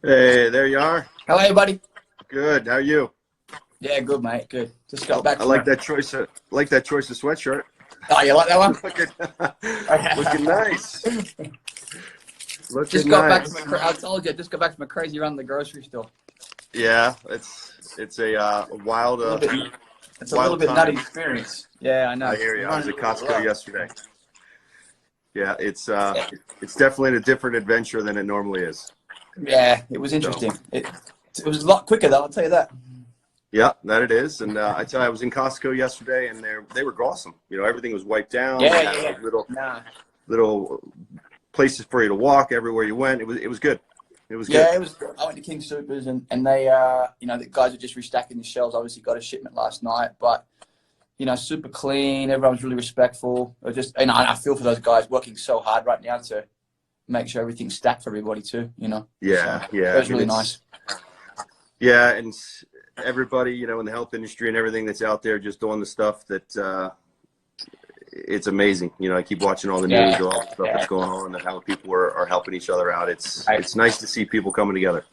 Hey, there you are. Hello, buddy. Good. How are you? Yeah, good, mate. Good. Just got back. I like that choice. Like that choice of sweatshirt. Oh, you like that one? Looking nice. Looking just got nice. back from. I told you, just got back from a crazy run to the grocery store. Yeah, it's a wild. It's a little bit nutty experience. Yeah, I know. I hear you. I was at Costco yesterday. Yeah, it's definitely a different adventure than it normally is. Yeah, it was interesting. It was a lot quicker, though. I'll tell you that. Yeah, that it is. And I tell you, I was in Costco yesterday, and they were awesome. You know, everything was wiped down. Yeah. Like little places for you to walk everywhere you went. It was good. It was good. Yeah, it was. I went to King Supers, and they, the guys were just restacking the shelves. Obviously, got a shipment last night, but super clean. Everyone's really respectful. I feel for those guys working so hard right now to make sure everything's stacked for everybody too. Yeah, so yeah. It was really nice. Yeah, and everybody, in the health industry and everything that's out there, just doing the stuff that it's amazing. I keep watching all the news, all the stuff that's going on, and how people are helping each other out. It's nice to see people coming together.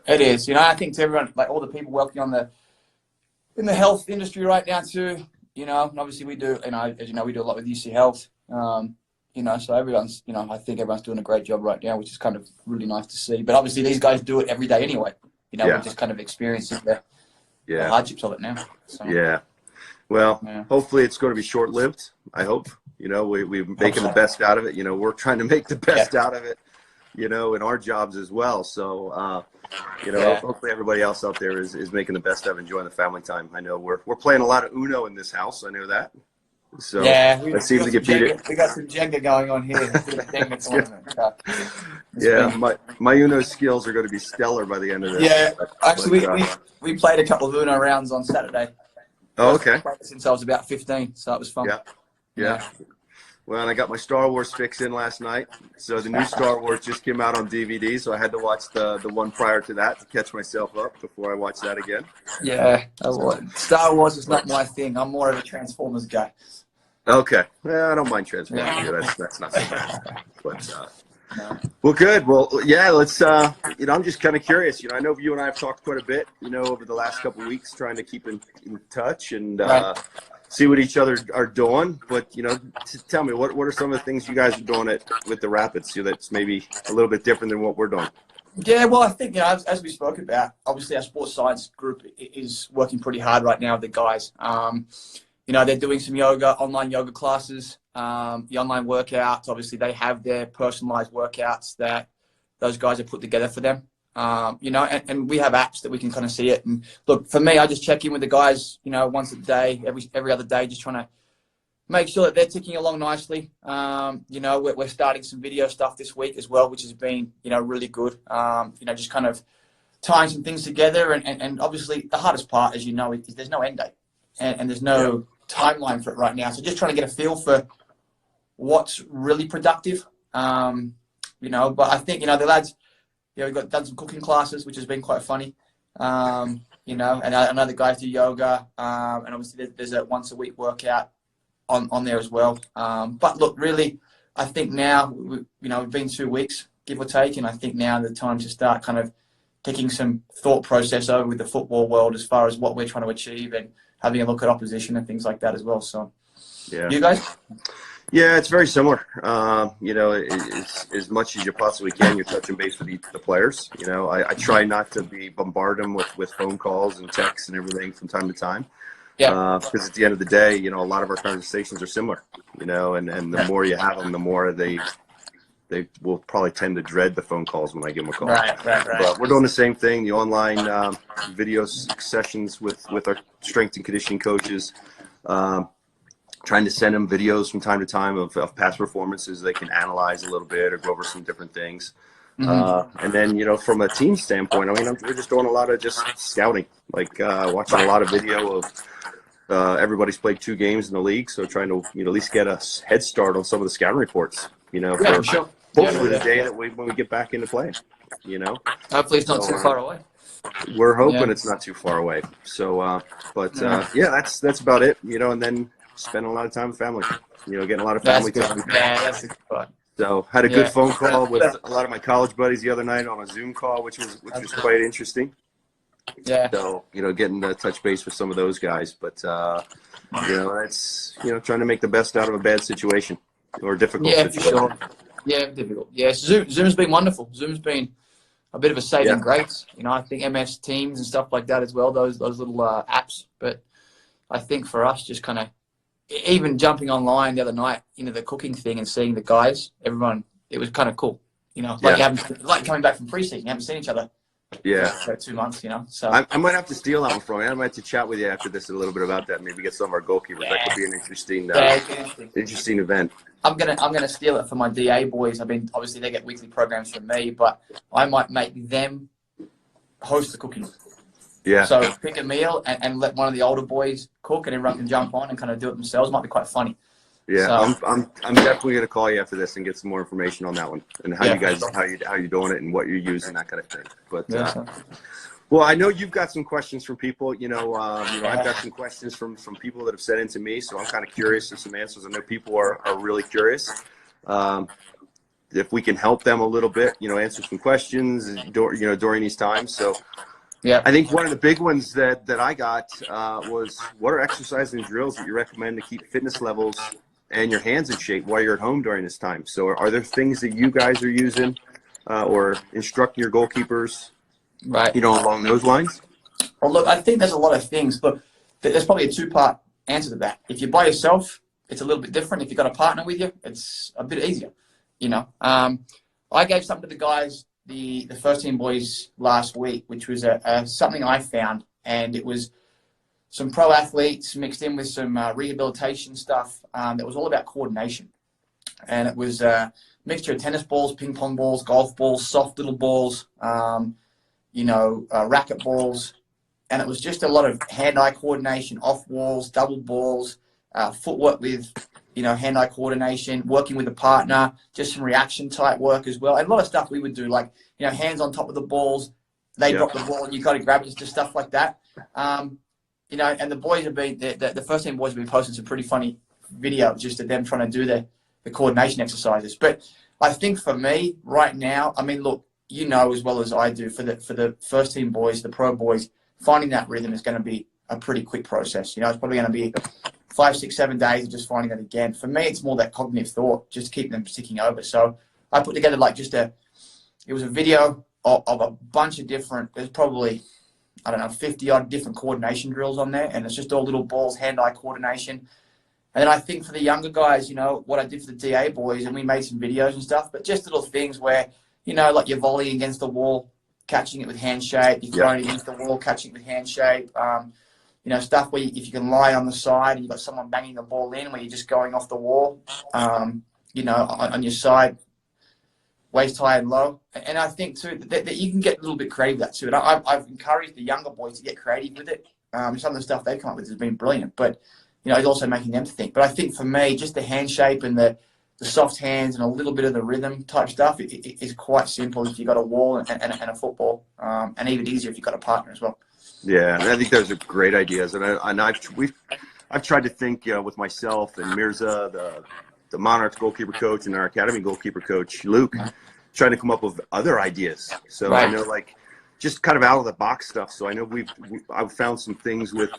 It is. I think to everyone, like all the people working in the health industry right now too. And obviously we do. As you know, we do a lot with UC Health. So everyone's. I think everyone's doing a great job right now, which is kind of really nice to see. But obviously these guys do it every day anyway. We're just kind of experiencing the hardships of it now. So. Yeah. Well, hopefully it's going to be short-lived. I hope. We're making the best out of it. We're trying to make the best out of it. In our jobs as well. So, hopefully everybody else out there is making the best of enjoying the family time. I know we're playing a lot of Uno in this house. I know that. So that seems to get beat. We got some Jenga going on here. My Uno skills are going to be stellar by the end of this. Yeah, actually, we played a couple of Uno rounds on Saturday. Oh, okay. Since I was about 15, so it was fun. Yeah. Well, and I got my Star Wars fix in last night. So the new Star Wars just came out on DVD, so I had to watch the one prior to that to catch myself up before I watch that again. Yeah. Star Wars is not my thing. I'm more of a Transformers guy. Okay. Yeah, I don't mind Transformers. Yeah. That's not so bad. But, well, good. Well, yeah, let's, I'm just kind of curious. I know you and I have talked quite a bit, over the last couple of weeks, trying to keep in touch and see what each other are doing. But, tell me, what are some of the things you guys are doing with the Rapids that's maybe a little bit different than what we're doing? Yeah, well, I think, as we spoke about, obviously our sports science group is working pretty hard right now with the guys. They're doing some online yoga classes, the online workouts. Obviously, they have their personalized workouts that those guys have put together for them. And we have apps that we can kind of see it. And look, for me, I just check in with the guys, once a day, every other day, just trying to make sure that they're ticking along nicely. We're starting some video stuff this week as well, which has been, really good. Just kind of tying some things together. And obviously the hardest part, as you know, is there's no end date and there's no timeline for it right now. So just trying to get a feel for what's really productive. But I think, the lads, we've done some cooking classes, which has been quite funny. And I know the guys do yoga, and obviously there's a once a week workout on there as well. But look, really, I think now, we've been 2 weeks, give or take, and I think now the time to start kind of taking some thought process over with the football world as far as what we're trying to achieve and having a look at opposition and things like that as well. So, you guys? Yeah, it's very similar. As much as you possibly can, you're touching base with the players. I try not to bombard them with phone calls and texts and everything from time to time. Yeah. Because at the end of the day, a lot of our conversations are similar. And the more you have them, the more they will probably tend to dread the phone calls when I give them a call. Right. But we're doing the same thing. The online video sessions with our strength and conditioning coaches. Trying to send them videos from time to time of past performances they can analyze a little bit or go over some different things. And then, from a team standpoint, we're just doing a lot of just scouting, like watching a lot of video of everybody's played 2 games in the league. So trying to, at least get a head start on some of the scouting reports, sure. Hopefully the day that when we get back into play, Hopefully it's not too far away. We're hoping it's not too far away. So, that's about it, and then spending a lot of time with family, getting a lot of family time. Yeah, that's a good part. So had a good Yeah. phone call with a lot of my college buddies the other night on a Zoom call, which was quite interesting. Yeah. So, getting to touch base with some of those guys, but it's trying to make the best out of a bad situation or difficult Yeah, for situation. sure. Yeah, difficult. Yeah, Zoom's been wonderful. Zoom's been a bit of a saving grace. I think MS Teams and stuff like that as well. Those little apps. But I think for us, just kind of even jumping online the other night into the cooking thing and seeing the guys, everyone, it was kind of cool. Like coming back from preseason, you haven't seen each other. Yeah. For 2 months, So I might have to steal that one from you. I might have to chat with you after this a little bit about that. Maybe get some of our goalkeepers. Yeah. That could be an interesting, interesting event. I'm gonna steal it for my DA boys. Obviously they get weekly programs from me, but I might make them host the cooking. Yeah. So pick a meal and let one of the older boys cook, and everyone can jump on and kind of do it themselves. Might be quite funny. Yeah, so, I'm definitely gonna call you after this and get some more information on that one and how you guys how you doing it and what you're using, that kind of thing. But well, I know you've got some questions from people. I've got some questions from people that have sent in to me, so I'm kind of curious of some answers. I know people are really curious. If we can help them a little bit, answer some questions, during these times. So. Yeah, I think one of the big ones that I got was, what are exercises and drills that you recommend to keep fitness levels and your hands in shape while you're at home during this time? So are there things that you guys are using or instructing your goalkeepers, right? Along those lines? Well, look, I think there's a lot of things, but there's probably a two-part answer to that. If you're by yourself, it's a little bit different. If you've got a partner with you, it's a bit easier. I gave something to the guys, the first team boys last week, which was something I found, and it was some pro athletes mixed in with some rehabilitation stuff that was all about coordination. And it was a mixture of tennis balls, ping pong balls, golf balls, soft little balls, racket balls. And it was just a lot of hand-eye coordination, off walls, double balls, footwork with, hand-eye coordination, working with a partner, just some reaction type work as well. And a lot of stuff we would do, like, hands on top of the balls, they drop the ball and you got to grab it, just stuff like that. And the boys have been, the first team boys have been posting some pretty funny videos just of them trying to do the coordination exercises. But I think for me right now, look, as well as I do, for the first team boys, the pro boys, finding that rhythm is going to be a pretty quick process. It's probably going to be 5, 6, 7 days of just finding that again. For me, it's more that cognitive thought, just keeping them ticking over. So I put together it was a video of a bunch of different, there's probably, 50 odd different coordination drills on there. And it's just all little balls, hand-eye coordination. And then I think for the younger guys, what I did for the DA boys, and we made some videos and stuff, but just little things where, like you're volleying against the wall, catching it with hand shape, you're throwing it against the wall, catching it with hand shape. Stuff where if you can lie on the side and you've got someone banging the ball in, where you're just going off the wall, on your side, waist high and low. And I think too that you can get a little bit creative with that too. And I've encouraged the younger boys to get creative with it. Some of the stuff they've come up with has been brilliant, but it's also making them think. But I think for me, just the hand shape and the soft hands and a little bit of the rhythm type stuff is quite simple if you've got a wall and a football, and even easier if you've got a partner as well. Yeah, and I think those are great ideas, and I've tried to think, with myself and Mirza, the Monarchs goalkeeper coach, and our Academy goalkeeper coach Luke, trying to come up with other ideas. So I know, like, just kind of out of the box stuff. So I know I've found some things with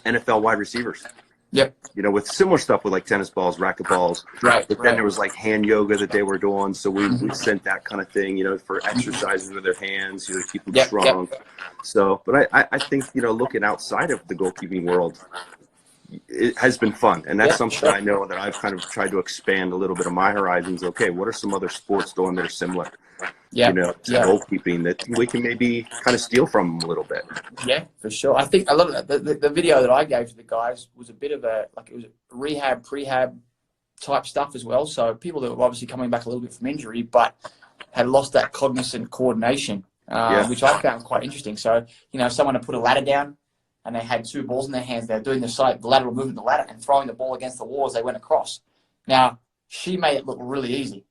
NFL wide receivers. Yep. With similar stuff with like tennis balls, racket balls. Right. But then there was like hand yoga that they were doing. So we sent that kind of thing, for exercises with their hands, to keep them strong. Yep. So, but I think, looking outside of the goalkeeping world, it has been fun. And that's something I know that I've kind of tried to expand a little bit of my horizons. Okay, what are some other sports doing that are similar? To goalkeeping that we can maybe kind of steal from them a little bit. Yeah, for sure. I think a lot of the video that I gave to the guys was a bit of it was rehab, prehab type stuff as well. So people that were obviously coming back a little bit from injury, but had lost that cognizant coordination, which I found quite interesting. So, someone had put a ladder down and they had 2 balls in their hands. They were doing the lateral movement of the ladder and throwing the ball against the wall as they went across. Now, she made it look really easy.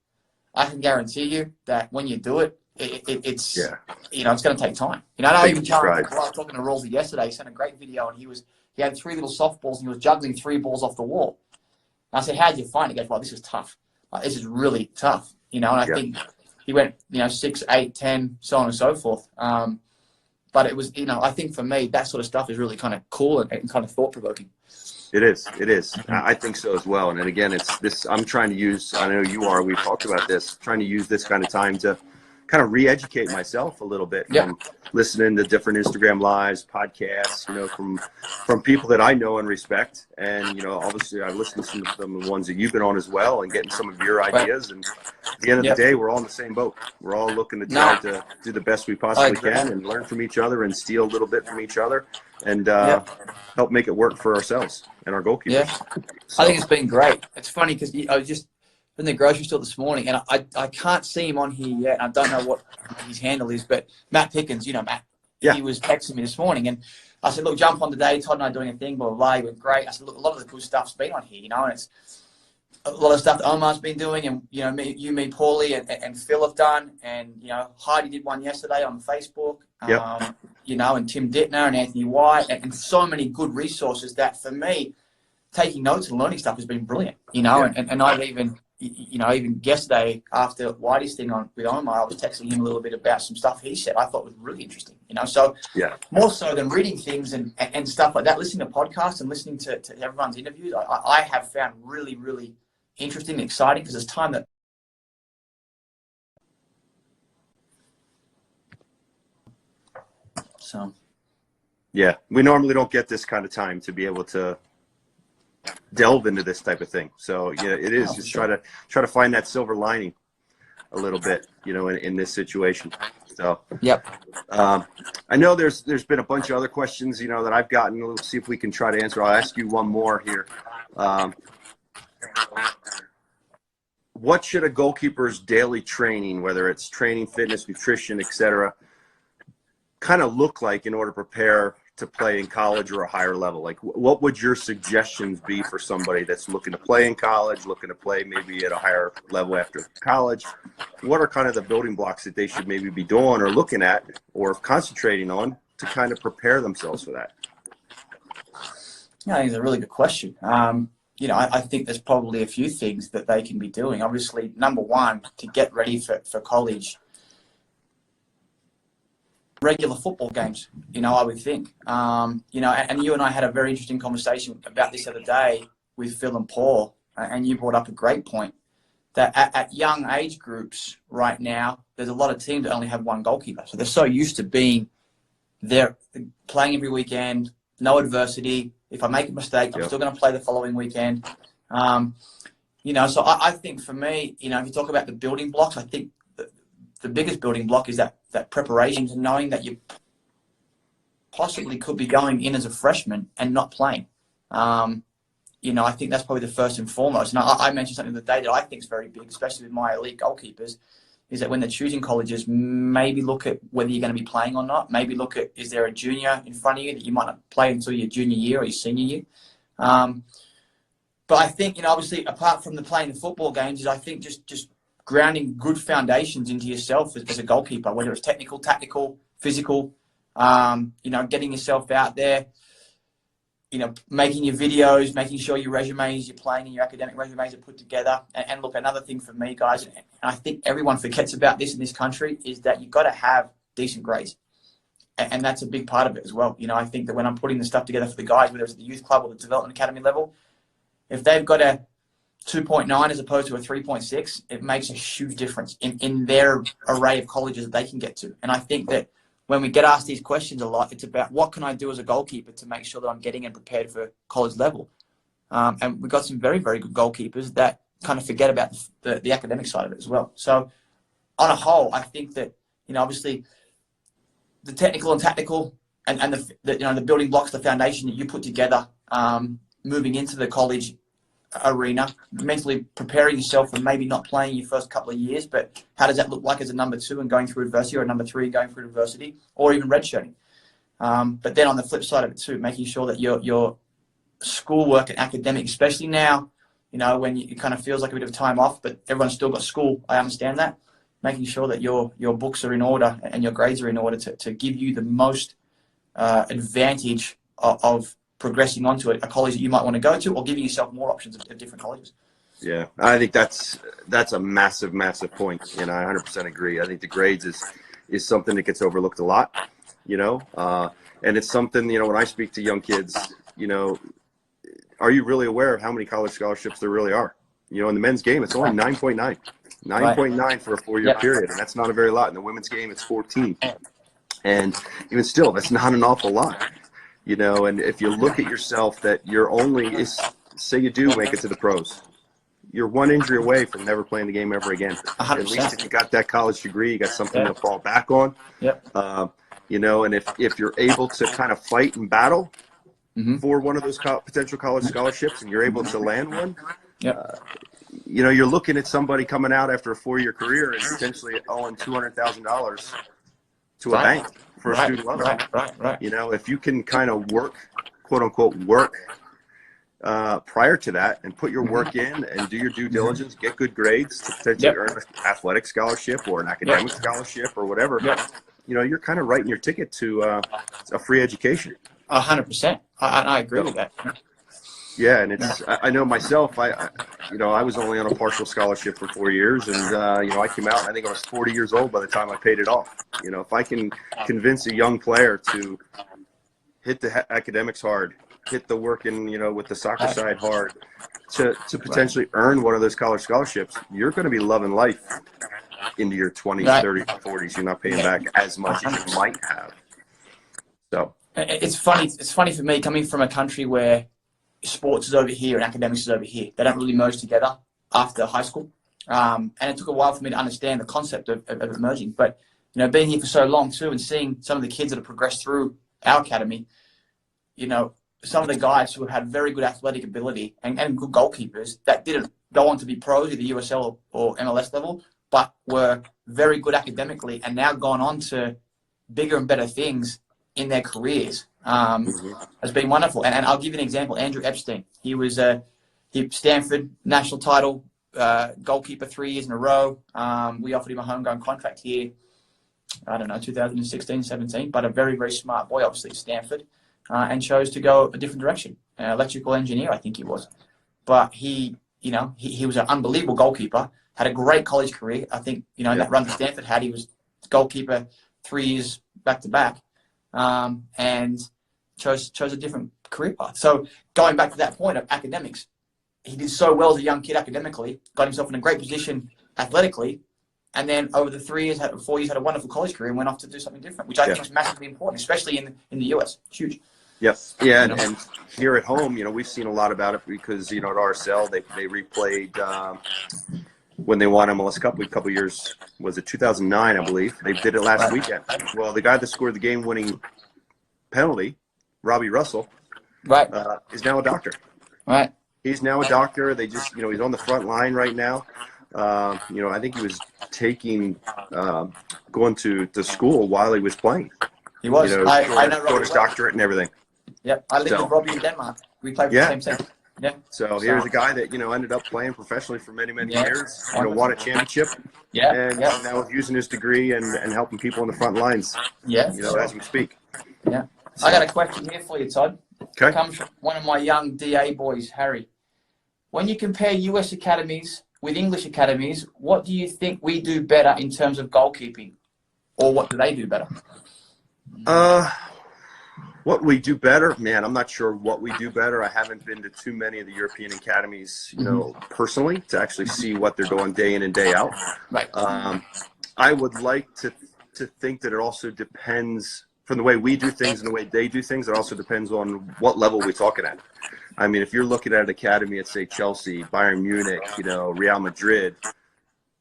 I can guarantee you that when you do it, it's it's going to take time. I even challenged. I was talking to Rollsy yesterday. He sent a great video, and he had 3 little softballs, and he was juggling 3 balls off the wall. And I said, "How'd you find it?" He goes, "Well, this is tough." this is really tough, you know. And I think he went, you know, 6, 8, 10, so on and so forth. But it was, you know, I think for me, that sort of stuff is really kind of cool and kind of thought-provoking. It is. It is. I think so as well. And again, it's this, I'm trying to use, I know you are, we've talked about this, trying to use this kind of time to kind of re-educate myself a little bit from listening to different Instagram lives, podcasts, you know, from people that I know and respect. And, you know, obviously I listen to some of the ones that you've been on as well and getting some of your ideas. And at the end of the day, we're all in the same boat. We're all looking to try to do the best we possibly can and learn from each other and steal a little bit from each other and help make it work for ourselves and our goalkeepers. Yeah, So, I think it's been great. It's funny because I was just in the grocery store this morning, and I can't see him on here yet. I don't know what his handle is, but Matt Pickens, you know Matt, he was texting me this morning, and I said, look, jump on today. Todd and I are doing a thing, blah, blah, blah. He went, great. I said, look, a lot of the good stuff's been on here, you know, and it's a lot of stuff that Omar's been doing, and, you know, me, Paulie, and Phil have done, and, you know, Heidi did one yesterday on Facebook, you know, and Tim Dittner and Anthony White, and so many good resources that, for me, taking notes and learning stuff has been brilliant, you know, and I've even, you know, even yesterday after Whitey's thing on with Omar, I was texting him a little bit about some stuff he said I thought was really interesting, you know. So more so than reading things and stuff like that, listening to podcasts and listening to everyone's interviews, I have found really, really interesting and exciting because it's time that we normally don't get this kind of time to be able to delve into this type of thing. So it is just try to find that silver lining a little bit, you know, in this situation. So I know there's been a bunch of other questions, you know, that I've gotten. Let's see if we can try to answer. I'll ask you one more here. What should a goalkeeper's daily training, whether it's training, fitness, nutrition, etc., kind of look like in order to prepare to play in college or a higher level? Like, what would your suggestions be for somebody that's looking to play in college, looking to play maybe at a higher level after college? What are kind of the building blocks that they should maybe be doing or looking at or concentrating on to kind of prepare themselves for that? Yeah, I think it's a really good question. You know, I think there's probably a few things that they can be doing. Obviously, number one, to get ready for college, regular football games, you know, I would think. You know, and you and I had a very interesting conversation about this the other day with Phil and Paul, and you brought up a great point that at young age groups right now, there's a lot of teams that only have one goalkeeper. So they're so used to being there, playing every weekend, no adversity. If I make a mistake, I'm still going to play the following weekend. You know, so I think for me, you know, if you talk about the building blocks, I think the biggest building block is that preparation and knowing that you possibly could be going in as a freshman and not playing. You know, I think that's probably the first and foremost. And I mentioned something the other day that I think is very big, especially with my elite goalkeepers, is that when they're choosing colleges, maybe look at whether you're going to be playing or not. Maybe look at, is there a junior in front of you that you might not play until your junior year or your senior year? But I think, you know, obviously, apart from the playing the football games, is I think just grounding good foundations into yourself as a goalkeeper, whether it's technical, tactical, physical, you know, getting yourself out there, you know, making your videos, making sure your resumes, your playing and your academic resumes are put together. And look, another thing for me, guys, and I think everyone forgets about this in this country, is that you've got to have decent grades. And that's a big part of it as well. You know, I think that when I'm putting the stuff together for the guys, whether it's at the youth club or the development academy level, if they've got a 2.9 as opposed to a 3.6, it makes a huge difference in their array of colleges that they can get to. And I think that when we get asked these questions a lot, it's about what can I do as a goalkeeper to make sure that I'm getting and prepared for college level. And we've got some very, very good goalkeepers that kind of forget about the academic side of it as well. So on a whole, I think that, you know, obviously the technical and tactical and the you know, the building blocks, the foundation that you put together, moving into the college arena, mentally preparing yourself for maybe not playing your first couple of years, but how does that look like as a number 2 and going through adversity, or a number 3 going through adversity, or even redshirting. But then on the flip side of it too, making sure that your schoolwork and academic, especially now, you know, when it kind of feels like a bit of time off, but everyone's still got school, I understand that, making sure that your books are in order and your grades are in order to give you the most advantage of progressing onto a college that you might want to go to, or giving yourself more options of different colleges. Yeah, I think that's a massive, massive point. I 100% agree. I think the grades is something that gets overlooked a lot, and it's something, when I speak to young kids, are you really aware of how many college scholarships there really are? In the men's game, it's only 9.9. 9.9 for a 4-year period, and that's not a very lot. In the women's game, it's 14. And even still, that's not an awful lot. And if you look at yourself that you're only, say you do make it to the pros, you're one injury away from never playing the game ever again. 100%. At least if you got that college degree, you got something to fall back on. Yep. And if you're able to kind of fight and battle for one of those potential college scholarships and you're able to land one, you're looking at somebody coming out after a 4-year career and potentially owing $200,000 to a bank for a student loan. Right. If you can kind of work, quote unquote, prior to that and put your work in and do your due diligence, get good grades to potentially earn an athletic scholarship or an academic scholarship or whatever, you're kind of writing your ticket to a free education. 100%. I agree with that. Yeah, and I know myself, I was only on a partial scholarship for 4 years, and I came out, and I think I was 40 years old by the time I paid it off. If I can convince a young player to hit the academics hard, hit the work in, with the soccer side hard, to potentially earn one of those college scholarships, you're going to be loving life into your 20s, 30s, 40s. You're not paying back as much as you might have. So it's funny for me, coming from a country where sports is over here and academics is over here. They don't really merge together after high school. And it took a while for me to understand the concept of merging. But, being here for so long too and seeing some of the kids that have progressed through our academy, some of the guys who have had very good athletic ability and good goalkeepers that didn't go on to be pros at the USL or MLS level, but were very good academically and now gone on to bigger and better things in their careers, has been wonderful. And I'll give you an example. Andrew Epstein, he was Stanford national title goalkeeper 3 years in a row. We offered him a homegrown contract here, 2016, 17, but a very, very smart boy, obviously, Stanford, and chose to go a different direction. Electrical engineer, I think he was. But he was an unbelievable goalkeeper, had a great college career. I think, that run that Stanford had, he was goalkeeper 3 years back to back. And chose a different career path. So going back to that point of academics, he did so well as a young kid academically, got himself in a great position athletically, and then over the 4 years, had a wonderful college career and went off to do something different, which I think is massively important, especially in the US. It's huge. Yes. Yeah. And here at home, we've seen a lot about it because, at RSL, they replayed, when they won MLS Cup a couple years, was it 2009, I believe? They did it last weekend. Well, the guy that scored the game-winning penalty, Robbie Russell, is now a doctor. Right. He's now a doctor. They just, he's on the front line right now. I think he was going to school while he was playing. He was. I know Robbie. His doctorate and everything. Yep. I lived with Robbie in Denmark. We played for the same team. Yeah. So here's a guy that, ended up playing professionally for many, many years, won a championship. And now is using his degree and helping people on the front lines. As we speak. Yeah. So, I got a question here for you, Todd. Okay. It comes from one of my young DA boys, Harry. When you compare US Academies with English Academies, what do you think we do better in terms of goalkeeping? Or what do they do better? What we do better, man, I'm not sure what we do better. I haven't been to too many of the European academies, personally, to actually see what they're doing day in and day out. Right. I would like to think that it also depends, from the way we do things and the way they do things, it also depends on what level we're talking at. I mean, if you're looking at an academy at, say, Chelsea, Bayern Munich, Real Madrid,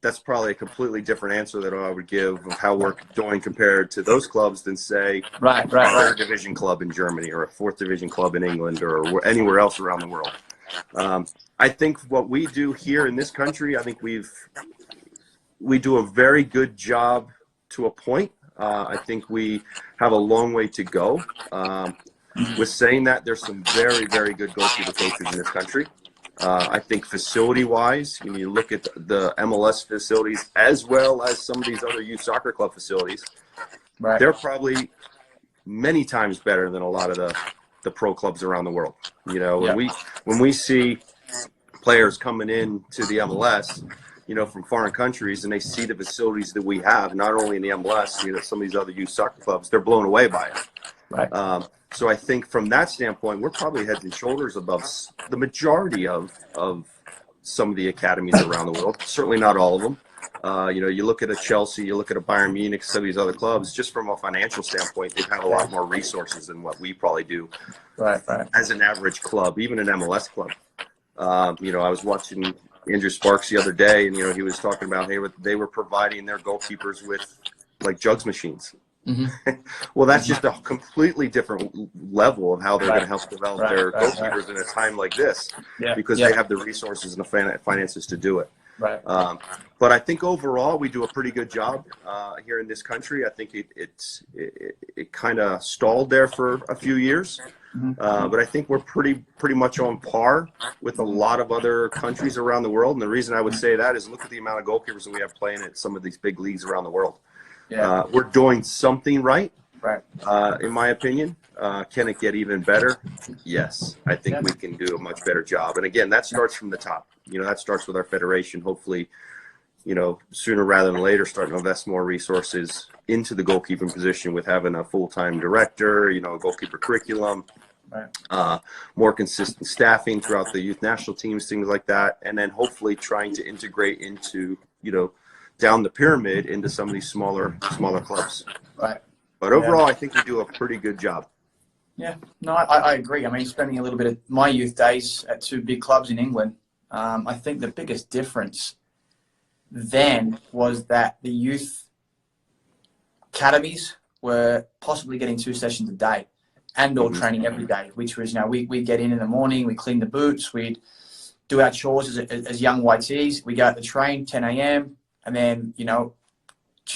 that's probably a completely different answer that I would give of how we're doing compared to those clubs than, say, a third division club in Germany or a fourth division club in England or anywhere else around the world. I think what we do here in this country, I think we do a very good job to a point. I think we have a long way to go. With saying that, there's some very, very good goalkeeper coaches in this country. I think facility-wise, when you look at the MLS facilities as well as some of these other youth soccer club facilities, they're probably many times better than a lot of the pro clubs around the world. When we see players coming in to the MLS, you know, from foreign countries, and they see the facilities that we have, not only in the MLS, you know, some of these other youth soccer clubs, they're blown away by it. Right. So I think from that standpoint, we're probably heads and shoulders above the majority of some of the academies around the world. Certainly not all of them. You know, you look at a Chelsea, you look at a Bayern Munich, some of these other clubs, just from a financial standpoint, they have a lot more resources than what we probably do as an average club, even an MLS club. You know, I was watching Andrew Sparks the other day, and, you know, he was talking about, hey, they were providing their goalkeepers with, like, jugs machines. Well, that's just a completely different level of how they're going to help develop their goalkeepers in a time like this, because they have the resources and the finances to do it. But I think overall we do a pretty good job here in this country. I think it kind of stalled there for a few years, but I think we're pretty much on par with a lot of other countries around the world. And the reason I would say that is look at the amount of goalkeepers that we have playing at some of these big leagues around the world. We're doing something right, in my opinion. Can it get even better? Yes, I think we can do a much better job. And again, that starts from the top. You know, that starts with our federation. Hopefully, you know, sooner rather than later, start to invest more resources into the goalkeeping position with having a full-time director, you know, a goalkeeper curriculum, more consistent staffing throughout the youth national teams, things like that. And then hopefully trying to integrate into, you know, down the pyramid into some of these smaller clubs. But overall, I think we do a pretty good job. Yeah, no, I agree. I mean, spending a little bit of my youth days at two big clubs in England, I think the biggest difference then was that the youth academies were possibly getting 2 sessions a day and or training every day, which was, you know, we get in the morning, we clean the boots, we'd do our chores as young YTs, we go out to train 10 a.m. and then, you know,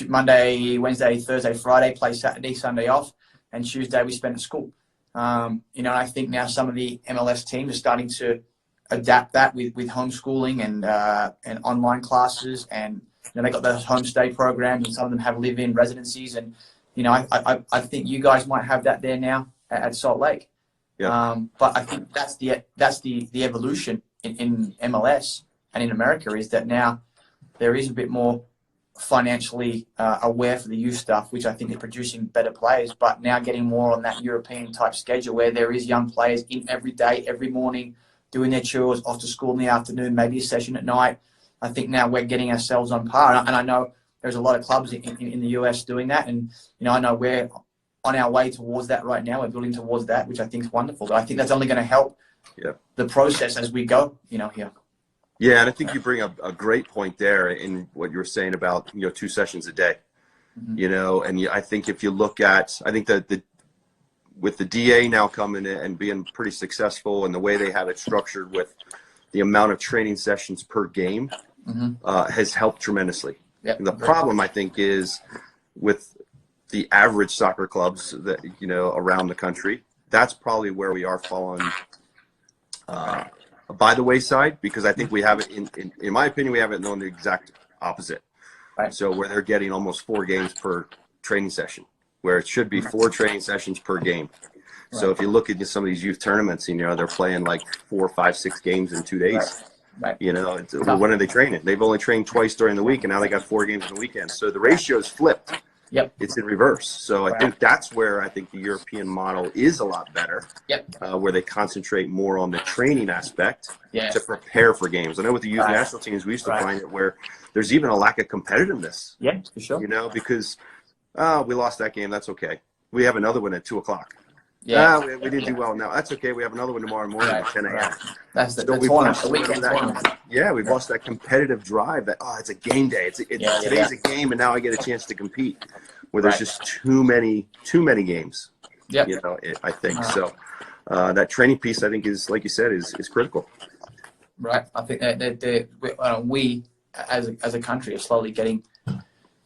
Monday, Wednesday, Thursday, Friday, play Saturday, Sunday off, and Tuesday we spend at school. You know, I think now some of the MLS teams are starting to adapt that with homeschooling and online classes, and, you know, they got those homestay programs, and some of them have live-in residencies, and, you know, I think you guys might have that there now at Salt Lake. But I think that's the evolution in MLS and in America, is that now there is a bit more financially aware for the youth stuff, which I think is producing better players, but now getting more on that European type schedule where there is young players in every day, every morning, doing their chores, off to school in the afternoon, maybe a session at night. I think now we're getting ourselves on par, and I know there's a lot of clubs in the US doing that, and, you know, I know we're on our way towards that right now. We're building towards that, which I think is wonderful. But I think that's only going to help the process as we go, you know, here. Yeah, and I think you bring up a great point there in what you were saying about, you know, 2 sessions a day, you know, and I think if you look at, I think that with the DA now coming in and being pretty successful, and the way they have it structured with the amount of training sessions per game has helped tremendously. And the problem, I think, is with the average soccer clubs that, you know, around the country, that's probably where we are falling by the wayside, because I think we have it in my opinion, we have it on the exact opposite. So where they're getting almost 4 games per training session, where it should be 4 training sessions per game. So if you look at some of these youth tournaments, you know, they're playing like 4, 5, 6 games in 2 days. You know, when are they training? They've only trained twice during the week, and now they got 4 games in the weekend. So the ratio is flipped. It's in reverse. So I think that's where I think the European model is a lot better, where they concentrate more on the training aspect to prepare for games. I know with the youth national teams, we used to find it where there's even a lack of competitiveness. For sure. You know, because we lost that game. That's okay. We have another one at 2 o'clock. We didn't do well now. That's okay. We have another one tomorrow morning at 10 a.m. That's the tournament, the weekend tournament. We've lost that competitive drive that, it's a game day. Today's a game, and now I get a chance to compete, where there's just too many games. You know, I think. So that training piece, I think, is, like you said, is critical. I think that we, as a country, are slowly getting,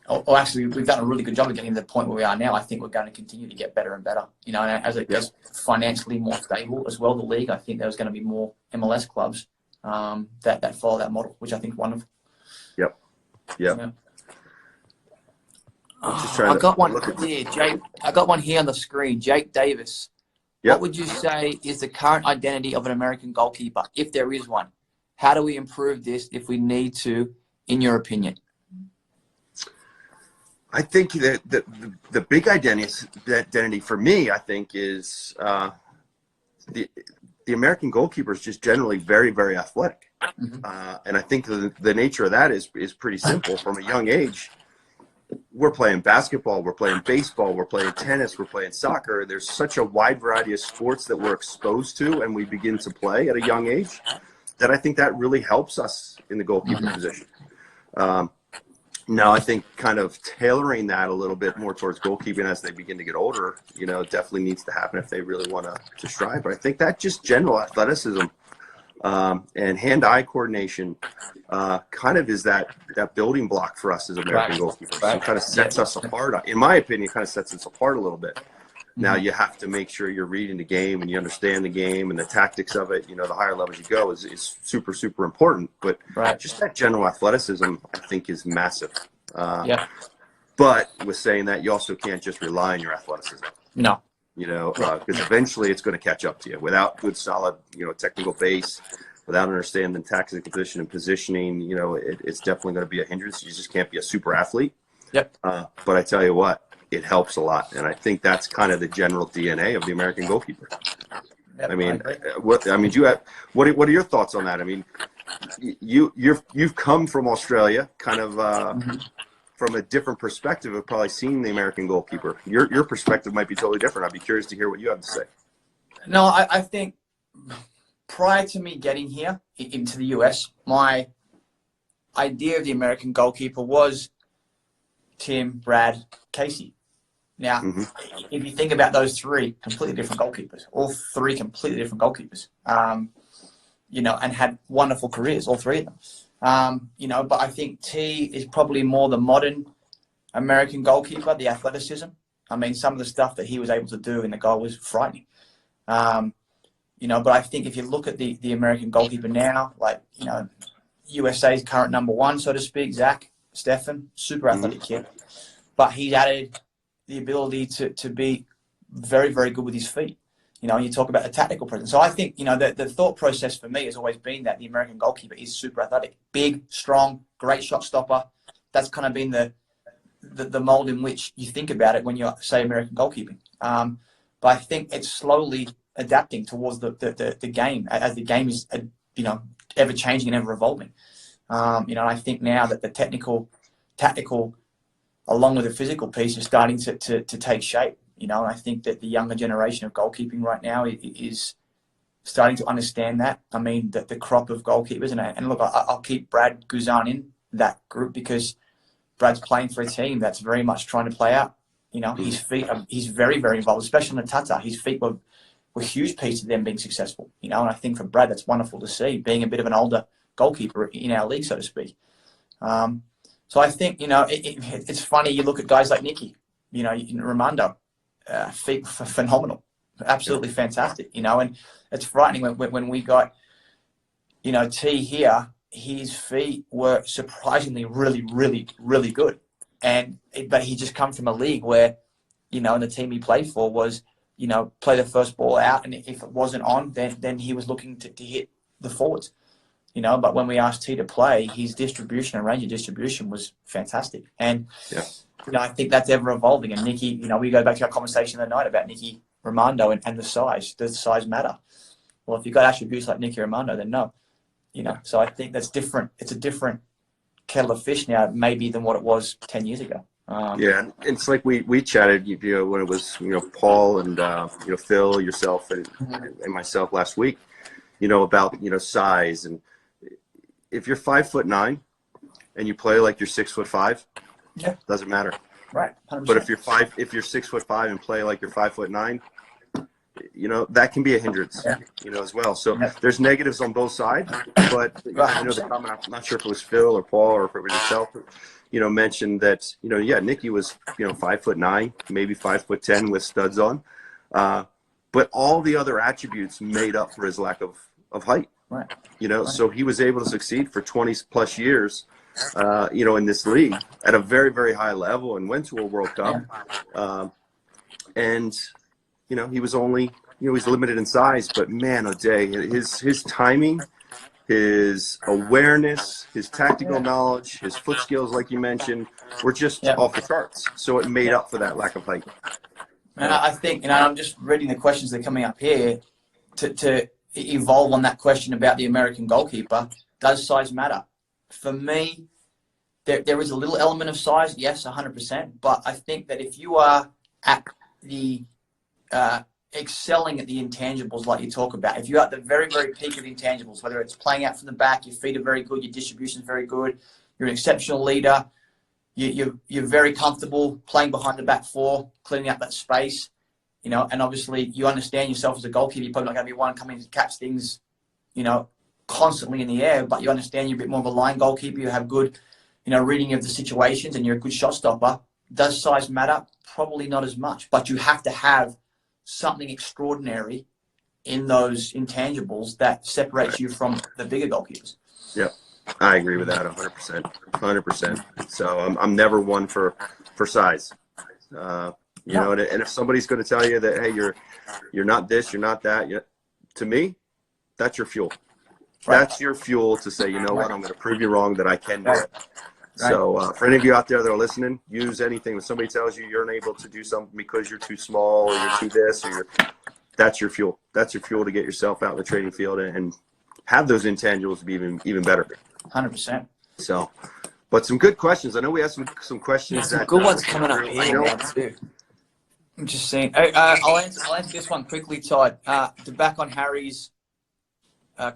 or actually, we've done a really good job of getting to the point where we are now. I think we're going to continue to get better and better. You know, and as it gets financially more stable as well, the league, I think there's going to be more MLS clubs that follow that model, which I think is wonderful. I got one here, Jake. I got one here on the screen. Jake Davis. What would you say is the current identity of an American goalkeeper, if there is one? How do we improve this if we need to, in your opinion? I think that the big identity for me, I think, is the American goalkeeper is just generally very, very athletic. And I think the nature of that is pretty simple. From a young age, we're playing basketball, we're playing baseball, we're playing tennis, we're playing soccer. There's such a wide variety of sports that we're exposed to and we begin to play at a young age that I think that really helps us in the goalkeeper position. Now, I think kind of tailoring that a little bit more towards goalkeeping as they begin to get older, definitely needs to happen if they really want to strive. But I think that just general athleticism and hand-eye coordination kind of is that building block for us as American goalkeepers. So it kind of sets us apart. In my opinion, it kind of sets us apart a little bit. Now, you have to make sure you're reading the game and you understand the game and the tactics of it. The higher levels you go is super, super important. But just that general athleticism, I think, is massive. But with saying that, you also can't just rely on your athleticism. No. Because eventually it's going to catch up to you. Without good, solid, technical base, without understanding tactical position and positioning, it's definitely going to be a hindrance. You just can't be a super athlete. Yep. But I tell you what, it helps a lot, and I think that's kind of the general DNA of the American goalkeeper. Yep, I mean, what are your thoughts on that? I mean, you've come from Australia, kind of from a different perspective of probably seeing the American goalkeeper. Your perspective might be totally different. I'd be curious to hear what you have to say. No, I think prior to me getting here into the US, my idea of the American goalkeeper was Tim, Brad, Casey. Now, if you think about those three completely different goalkeepers, all three completely different goalkeepers, and had wonderful careers, all three of them. But I think T is probably more the modern American goalkeeper, the athleticism. I mean, some of the stuff that he was able to do in the goal was frightening. But I think if you look at the American goalkeeper now, like, USA's current number one, so to speak, Zach Steffen, super athletic kid. But he's added the ability to be very, very good with his feet. You talk about the tactical presence. So I think, the thought process for me has always been that the American goalkeeper is super athletic, big, strong, great shot stopper. That's kind of been the mold in which you think about it when you say American goalkeeping. But I think it's slowly adapting towards the game as the game is, ever changing and ever evolving. I think now that the tactical, along with the physical piece, is starting to take shape. And I think that the younger generation of goalkeeping right now is starting to understand that. I mean, the crop of goalkeepers, and look, I'll keep Brad Guzan in that group because Brad's playing for a team that's very much trying to play out. His feet, he's very, very involved, especially in the Tata. His feet were a huge piece of them being successful. And I think for Brad, that's wonderful to see, being a bit of an older goalkeeper in our league, so to speak. So I think, it's funny, you look at guys like Nicky, Ramondo, feet phenomenal, absolutely fantastic, and it's frightening when we got, T here, his feet were surprisingly really, really, really good. But he just come from a league where, and the team he played for was, play the first ball out, and if it wasn't on, then he was looking to hit the forwards. But when we asked T to play, his distribution and range of distribution was fantastic. And, I think that's ever evolving. And Nicky, we go back to our conversation the other night about Nicky Ramondo and the size. Does the size matter? Well, if you've got attributes like Nicky Ramondo, then no. So I think that's different. It's a different kettle of fish now, maybe, than what it was 10 years ago. And it's like we chatted, when it was, Paul and, Phil, yourself, and myself last week, about, size. And if you're 5'9" and you play like you're 6'5", doesn't matter. Right. 100%. But if you're 6'5" and play like you're 5'9", that can be a hindrance, as well. So there's negatives on both sides, but the comment, I'm not sure if it was Phil or Paul or if it was yourself, mentioned that, Nicky was, 5'9", maybe 5'10" with studs on. But all the other attributes made up for his lack of height. Right. So he was able to succeed for 20 plus years, in this league at a very, very high level and went to a World Cup. And, he was only, he's limited in size, but man, oh day, his timing his awareness, his tactical knowledge, his foot skills, like you mentioned, were just off the charts. So it made up for that lack of height. And I think, I'm just reading the questions that are coming up here to evolve on that question about the American goalkeeper. Does size matter? For me, there is a little element of size, yes, 100%. But I think that if you are at the excelling at the intangibles like you talk about, if you're at the very, very peak of intangibles, whether it's playing out from the back, your feet are very good, your distribution is very good, you're an exceptional leader, you're very comfortable playing behind the back four, cleaning up that space, and obviously you understand yourself as a goalkeeper. You're probably not going to be one coming to catch things, constantly in the air, but you understand you're a bit more of a line goalkeeper. You have good, reading of the situations, and you're a good shot stopper. Does size matter? Probably not as much, but you have to have something extraordinary in those intangibles that separates you from the bigger goalkeepers. Yeah, I agree with that 100%. 100%. So I'm never one for size. And if somebody's going to tell you that, hey, you're not this, you're not that, to me, that's your fuel. Right. That's your fuel to say, you know what, I'm going to prove you wrong that I can do it. Right. So for any of you out there that are listening, use anything. When somebody tells you you're unable to do something because you're too small or you're too this, that's your fuel. That's your fuel to get yourself out in the training field and have those intangibles to be even better. 100%. So, but some good questions. I know we have some questions. Some good ones coming up here now too. I'm just saying. I'll answer this one quickly, Todd. To back on Harry's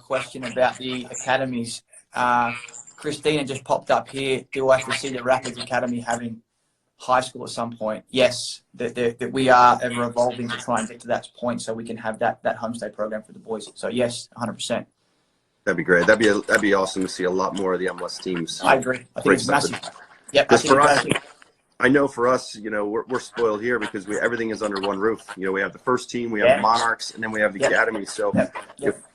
question about the academies. Christina just popped up here. Do I foresee the Rapids Academy having high school at some point? Yes, that we are ever evolving to try and get to that point so we can have that homestay program for the boys. So yes, 100%. That'd be great. That'd be awesome to see a lot more of the MLS teams. I agree. I think it's massive. Yep. Because for us, I know for us, we're spoiled here because everything is under one roof. We have the first team, we have the Monarchs, and then we have the Academy. So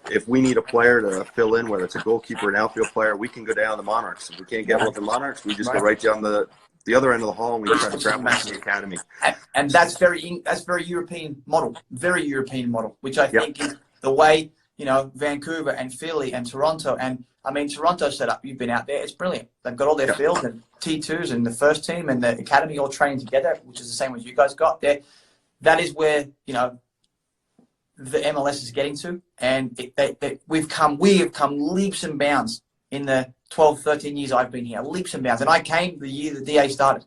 if we need a player to fill in, whether it's a goalkeeper, an outfield player, we can go down the Monarchs. If we can't get one of the Monarchs, we just go right down the other end of the hall and we try to grab one from the Academy. And that's very European model, which I think is the way, Vancouver and Philly and Toronto. And I mean, Toronto setup, you've been out there, it's brilliant. They've got all their fields and T2s and the first team and the Academy all training together, which is the same as you guys got there. That is where, the MLS is getting to. And we have come leaps and bounds in the 12, 13 years I've been here, leaps and bounds. And I came the year the DA started.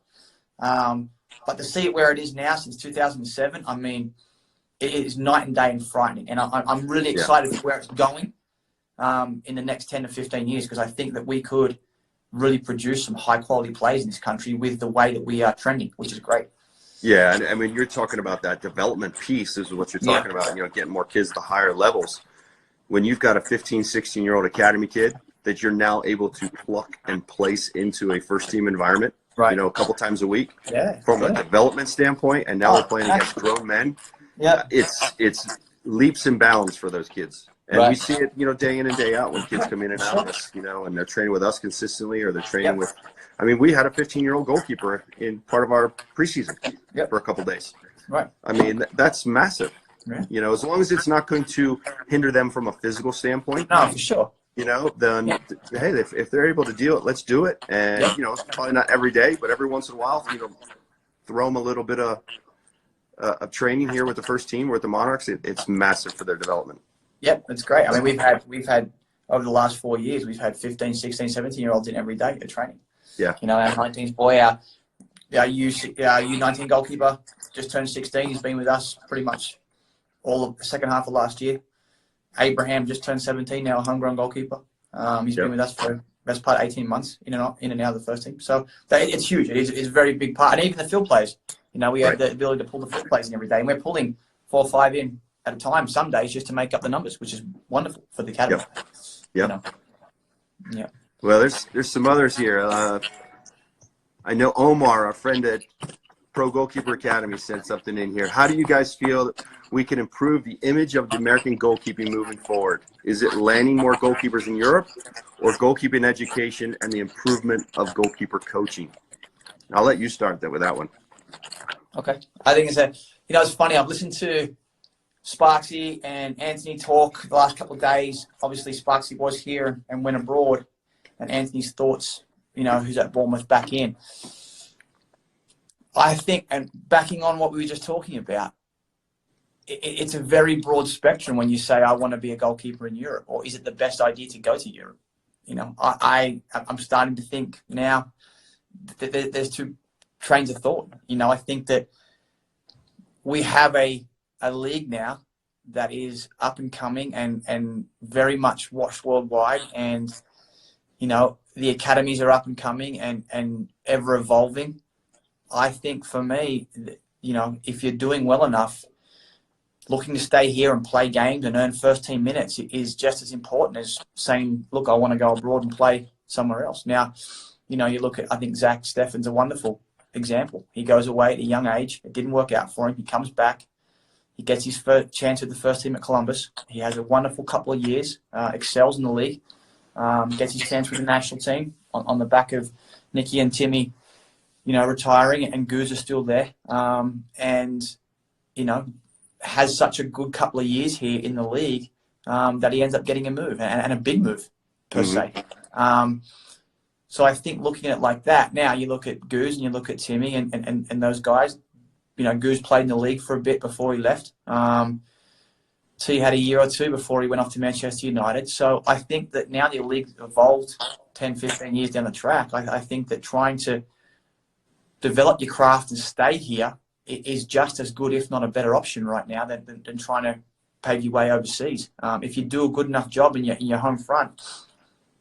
But to see it where it is now since 2007, I mean, it is night and day and frightening. And I'm really excited for where it's going in the next 10 to 15 years, because I think that we could really produce some high quality players in this country with the way that we are trending, which is great. Yeah, and I mean, you're talking about that development piece is what you're talking about, getting more kids to higher levels. When you've got a 15, 16-year-old academy kid that you're now able to pluck and place into a first-team environment, a couple times a week from a development standpoint, and now we're playing against grown men, it's leaps and bounds for those kids. And we see it, day in and day out when kids come in and out of us, and they're training with us consistently or they're training with – I mean, we had a 15-year-old goalkeeper in part of our preseason for a couple of days. Right. I mean, that's massive. Yeah. As long as it's not going to hinder them from a physical standpoint. No, for sure. Then, hey, if they're able to do it, let's do it. And, it's probably not every day, but every once in a while, throw them a little bit of training here with the first team or with the Monarchs. It's massive for their development. Yep, it's great. I mean, we've had over the last 4 years, we've had 15, 16, 17-year-olds in every day at training. Yeah. Our 19s boy, our U19 goalkeeper just turned 16. He's been with us pretty much all of the second half of last year. Abraham just turned 17 now, a homegrown goalkeeper. He's been with us for the best part of 18 months, in and out of the first team. So it's huge. It's a very big part. And even the field players, we have the ability to pull the field players in every day. And we're pulling 4 or 5 in at a time some days just to make up the numbers, which is wonderful for the academy. Yeah. Well, there's some others here. I know Omar, our friend at Pro Goalkeeper Academy, sent something in here. How do you guys feel that we can improve the image of the American goalkeeping moving forward? Is it landing more goalkeepers in Europe, or goalkeeping education and the improvement of goalkeeper coaching? I'll let you start with that one. Okay. I think it's it's funny. I've listened to Sparksy and Anthony talk the last couple of days. Obviously, Sparksy was here and went abroad, and Anthony's thoughts, who's at Bournemouth back in. I think, and backing on what we were just talking about, it's a very broad spectrum when you say, I want to be a goalkeeper in Europe, or is it the best idea to go to Europe? I'm starting to think now that there's two trains of thought. I think that we have a league now that is up and coming and very much watched worldwide, and the academies are up and coming and ever evolving. I think for me, if you're doing well enough, looking to stay here and play games and earn first team minutes is just as important as saying, look, I want to go abroad and play somewhere else. Now, you look at, I think Zach Steffen's a wonderful example. He goes away at a young age. It didn't work out for him. He comes back. He gets his first chance with the first team at Columbus. He has a wonderful couple of years, excels in the league, gets his chance with the national team on the back of Nicky and Timmy, retiring, and Goose are still there. Has such a good couple of years here in the league that he ends up getting a move, and a big move, per se. So I think looking at it like that, now you look at Goose and you look at Timmy and those guys. Goose played in the league for a bit before he left. So he had a year or two before he went off to Manchester United. So I think that now the league's evolved 10, 15 years down the track. I think that trying to develop your craft and stay here is just as good, if not a better option right now than trying to pave your way overseas. If you do a good enough job in your home front,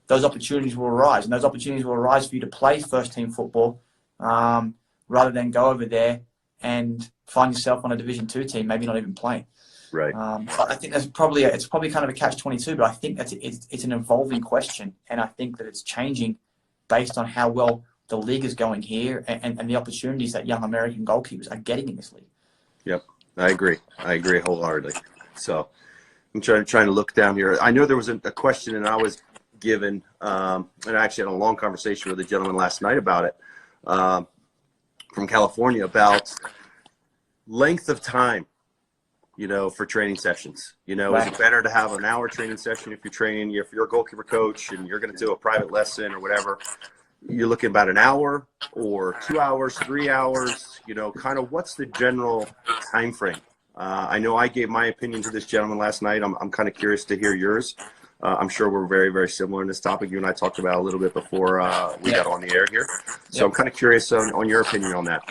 those opportunities will arise, and those opportunities will arise for you to play first team football rather than go over there and find yourself on a Division 2 team, maybe not even playing. Right. I think it's probably kind of a catch-22, but I think that it's an evolving question, and I think that it's changing based on how well the league is going here and the opportunities that young American goalkeepers are getting in this league. Yep, I agree wholeheartedly. So I'm trying to look down here. I know there was a question, and I was given, and I actually had a long conversation with a gentleman last night about it, from California, about length of time, for training sessions. Right. Is it better to have an hour training session if you're a goalkeeper coach and you're going to do a private lesson or whatever? You're looking about an hour or 2 hours, 3 hours, kind of what's the general time frame? I know I gave my opinion to this gentleman last night. I'm kind of curious to hear yours. I'm sure we're very, very similar in this topic. You and I talked about it a little bit before we got on the air here. So I'm kind of curious on your opinion on that.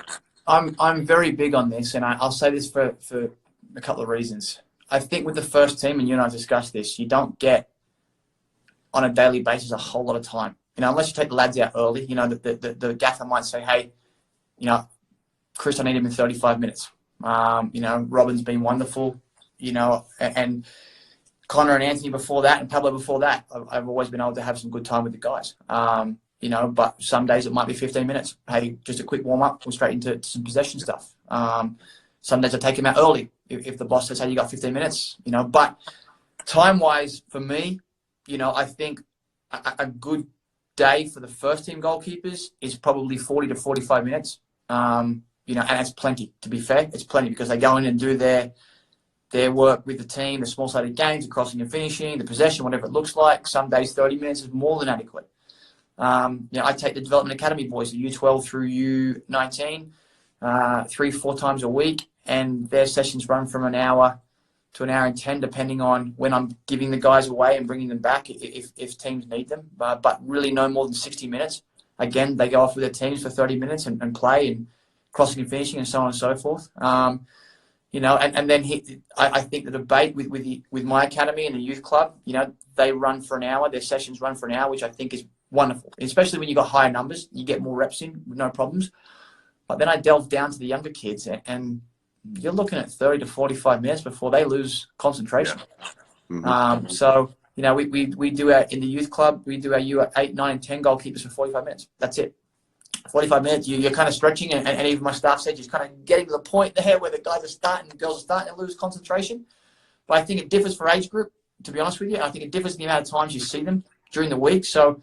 I'm very big on this, and I'll say this for a couple of reasons. I think with the first team, and you and I discussed this, you don't get on a daily basis a whole lot of time. Unless you take the lads out early, the gaffer might say, hey, Chris, I need him in 35 minutes. Robin's been wonderful, and Connor and Anthony before that, and Pablo before that. I've always been able to have some good time with the guys. But some days it might be 15 minutes. Hey, just a quick warm up, we're straight into some possession stuff. Some days I take him out early if the boss says, hey, you got 15 minutes, But time-wise, for me, I think a good day for the first team goalkeepers is probably 40 to 45 minutes. And it's plenty, to be fair. It's plenty because they go in and do their work with the team, the small-sided games, the crossing and finishing, the possession, whatever it looks like. Some days 30 minutes is more than adequate. I take the development academy boys, the U12 through U19, 3-4 times a week, and their sessions run from an hour to an hour and 10, depending on when I'm giving the guys away and bringing them back if teams need them. But really no more than 60 minutes. Again, they go off with their teams for 30 minutes and play and crossing and finishing and so on and so forth. And then I think the debate with my academy and the youth club, they run for an hour. Their sessions run for an hour, which I think is wonderful. Especially when you've got higher numbers, you get more reps in with no problems. But then I delve down to the younger kids, and you're looking at 30 to 45 minutes before they lose concentration. Yeah. Mm-hmm. So, we do in the youth club, we do our U8, 9, and 10 goalkeepers for 45 minutes. That's it. 45 minutes, you're kind of stretching, and even my staff said you're kind of getting to the point there where the guys are starting, the girls are starting to lose concentration. But I think it differs for age group, to be honest with you. I think it differs in the amount of times you see them during the week. So,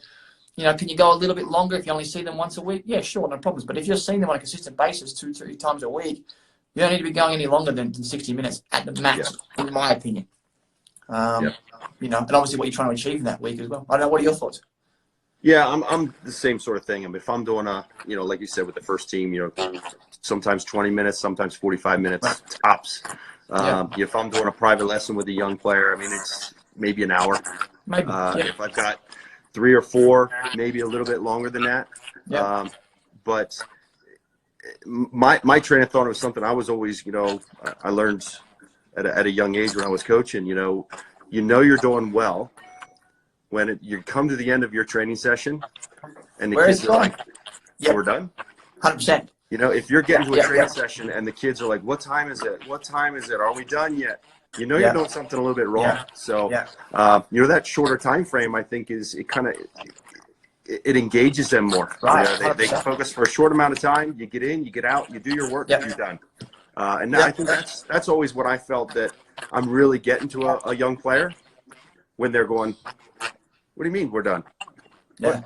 can you go a little bit longer if you only see them once a week? Yeah, sure, no problems. But if you're seeing them on a consistent basis 2-3 times a week, You don't need to be going any longer than 60 minutes at the max, in my opinion. You know, and obviously what you're trying to achieve in that week as well. I don't know, what are your thoughts? Yeah, I'm the same sort of thing. I mean, if I'm doing you know, like you said with the first team, you know, sometimes 20 minutes, sometimes 45 minutes tops. If I'm doing a private lesson with a young player, I mean, it's maybe an hour. Maybe. If I've got 3 or 4, maybe a little bit longer than that. But my train of thought was something I was always, you know, I learned at a young age when I was coaching. You know you're doing well when you come to the end of your training session and the kids are like, we're done. 100%. You know, if you're getting to a training session and the kids are like, what time is it? What time is it? Are we done yet? You know, you're doing something a little bit wrong. So, you know, that shorter time frame, I think, it engages them more. Right. You know, they focus for a short amount of time. You get in, you get out, you do your work, you're done. And I think that's always what I felt, that I'm really getting to a young player when they're going, what do you mean we're done? No,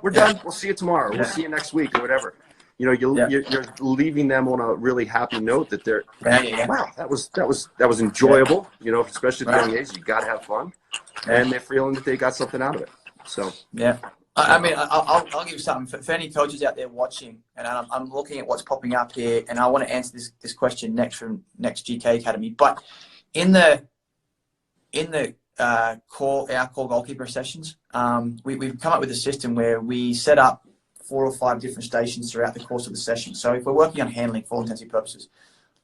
we're done. We'll see you tomorrow. We'll see you next week or whatever. You know, you're leaving them on a really happy note that they're, wow, that was enjoyable. You know, especially at the young age, you got to have fun, and they're feeling that they got something out of it. So I mean, I'll give you something for any coaches out there watching, and I'm looking at what's popping up here, and I want to answer this question next from next GK Academy. But in the our core goalkeeper sessions, we've come up with a system where we set up 4 or 5 different stations throughout the course of the session. So if we're working on handling for all intents and purposes,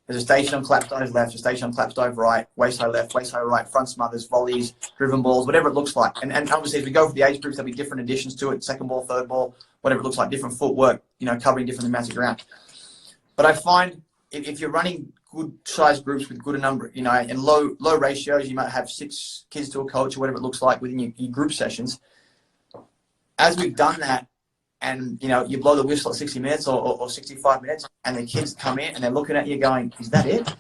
there's a station on clap dive left, a station on clap dive right, waist high left, waist high right, front smothers, volleys, driven balls, whatever it looks like. And obviously as we go for the age groups, there'll be different additions to it, second ball, third ball, whatever it looks like, different footwork, you know, covering different amounts of ground. But I find if you're running good sized groups with good number, you know, and low ratios, you might have 6 kids to a coach or whatever it looks like within your group sessions. As we've done that, and, you know, you blow the whistle at 60 minutes or 65 minutes, and the kids come in and they're looking at you going, is that it?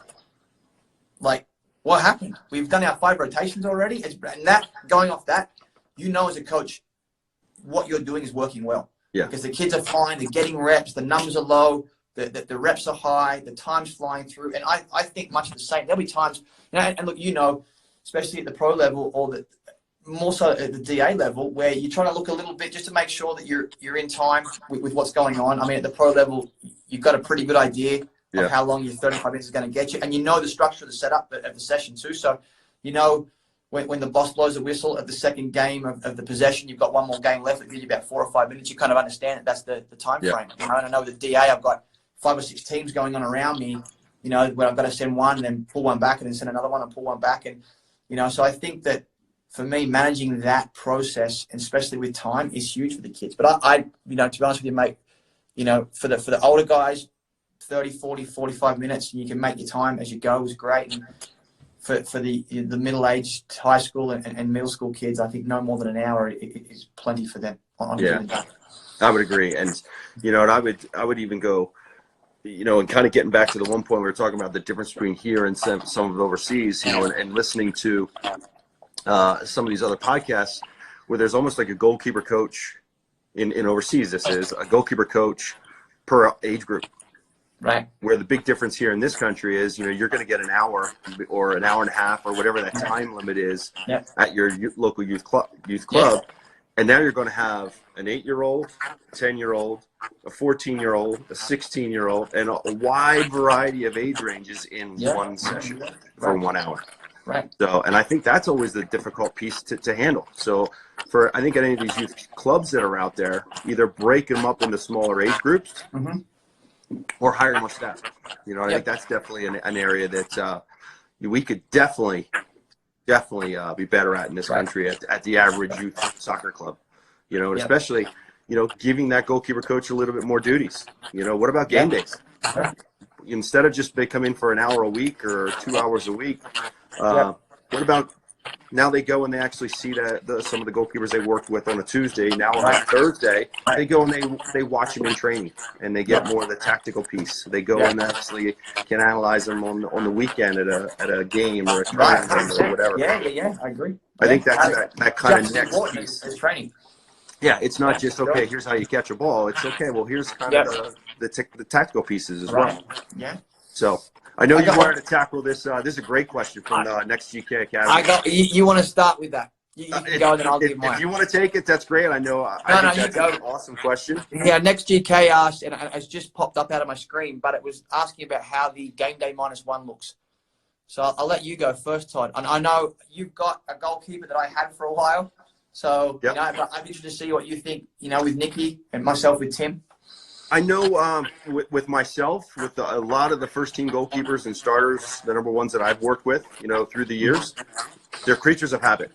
Like, what happened? We've done our 5 rotations already. And that, going off that, you know as a coach, what you're doing is working well. Because the kids are fine, they're getting reps, the numbers are low, the reps are high, the time's flying through. And I think much the same. There'll be times, you know, and look, you know, especially at the pro level or more so at the DA level, where you're trying to look a little bit just to make sure that you're in time with what's going on. I mean, at the pro level, you've got a pretty good idea of how long your 35 minutes is going to get you, and you know the structure of the setup of the session too. So, you know, when the boss blows a whistle at the second game of the possession, you've got one more game left. It gives you about 4 or 5 minutes. You kind of understand that that's the time frame. You know, and I know the DA, I've got 5 or 6 teams going on around me. You know, where I've got to send one and then pull one back and then send another one and pull one back, and you know, so I think that. For me, managing that process, and especially with time, is huge for the kids. But I, you know, to be honest with you, mate, you know, for the older guys, 30, 40, 45 minutes, and you can make your time as you go is great. And for the middle-aged high school and middle school kids, I think no more than an hour is plenty for them. On a given day. I would agree. And, you know, and I would even go, you know, and kind of getting back to the one point we were talking about, the difference between here and some of the overseas, you know, and listening to some of these other podcasts where there's almost like a goalkeeper coach in overseas. This is a goalkeeper coach per age group, right? Where the big difference here in this country is, you know, you're going to get an hour or an hour and a half or whatever that time limit is at your local youth club, and now you're going to have an 8-year-old, a 10-year-old, a 14-year-old, a 16-year-old, and a wide variety of age ranges in one session for 1 hour. Right. So, and I think that's always the difficult piece to handle. So I think any of these youth clubs that are out there, either break them up into smaller age groups or hire more staff. You know, I think that's definitely an area that we could definitely be better at in this country at the average youth soccer club. You know, and especially, you know, giving that goalkeeper coach a little bit more duties. You know, what about game days? Instead of just they come in for an hour a week or 2 hours a week, what about now they go and they actually see some of the goalkeepers they worked with on a Tuesday, now on a Thursday, they go and they watch them in training and they get more of the tactical piece. They go and actually can analyze them on the weekend at a game or a tournament or whatever. Yeah, I agree. I think that's that kind of next piece. It's training. Yeah, it's not just, okay, here's how you catch a ball. It's, okay, well, here's kind of the tactical pieces as well. Yeah. So I know you wanted to tackle this. This is a great question from the Next GK Academy. You want to start with that? You can go and then I'll give mine. If you want to take it, that's great. I know. I think that's an awesome question. Yeah, Next GK asked, and it's just popped up out of my screen, but it was asking about how the game day -1 looks. So I'll let you go first, Todd. And I know you've got a goalkeeper that I had for a while. So, yep. But I'm interested to see what you think, with Nikki and myself with Tim. I know with myself, with a lot of the first team goalkeepers and starters, the number ones that I've worked with, through the years, they're creatures of habit.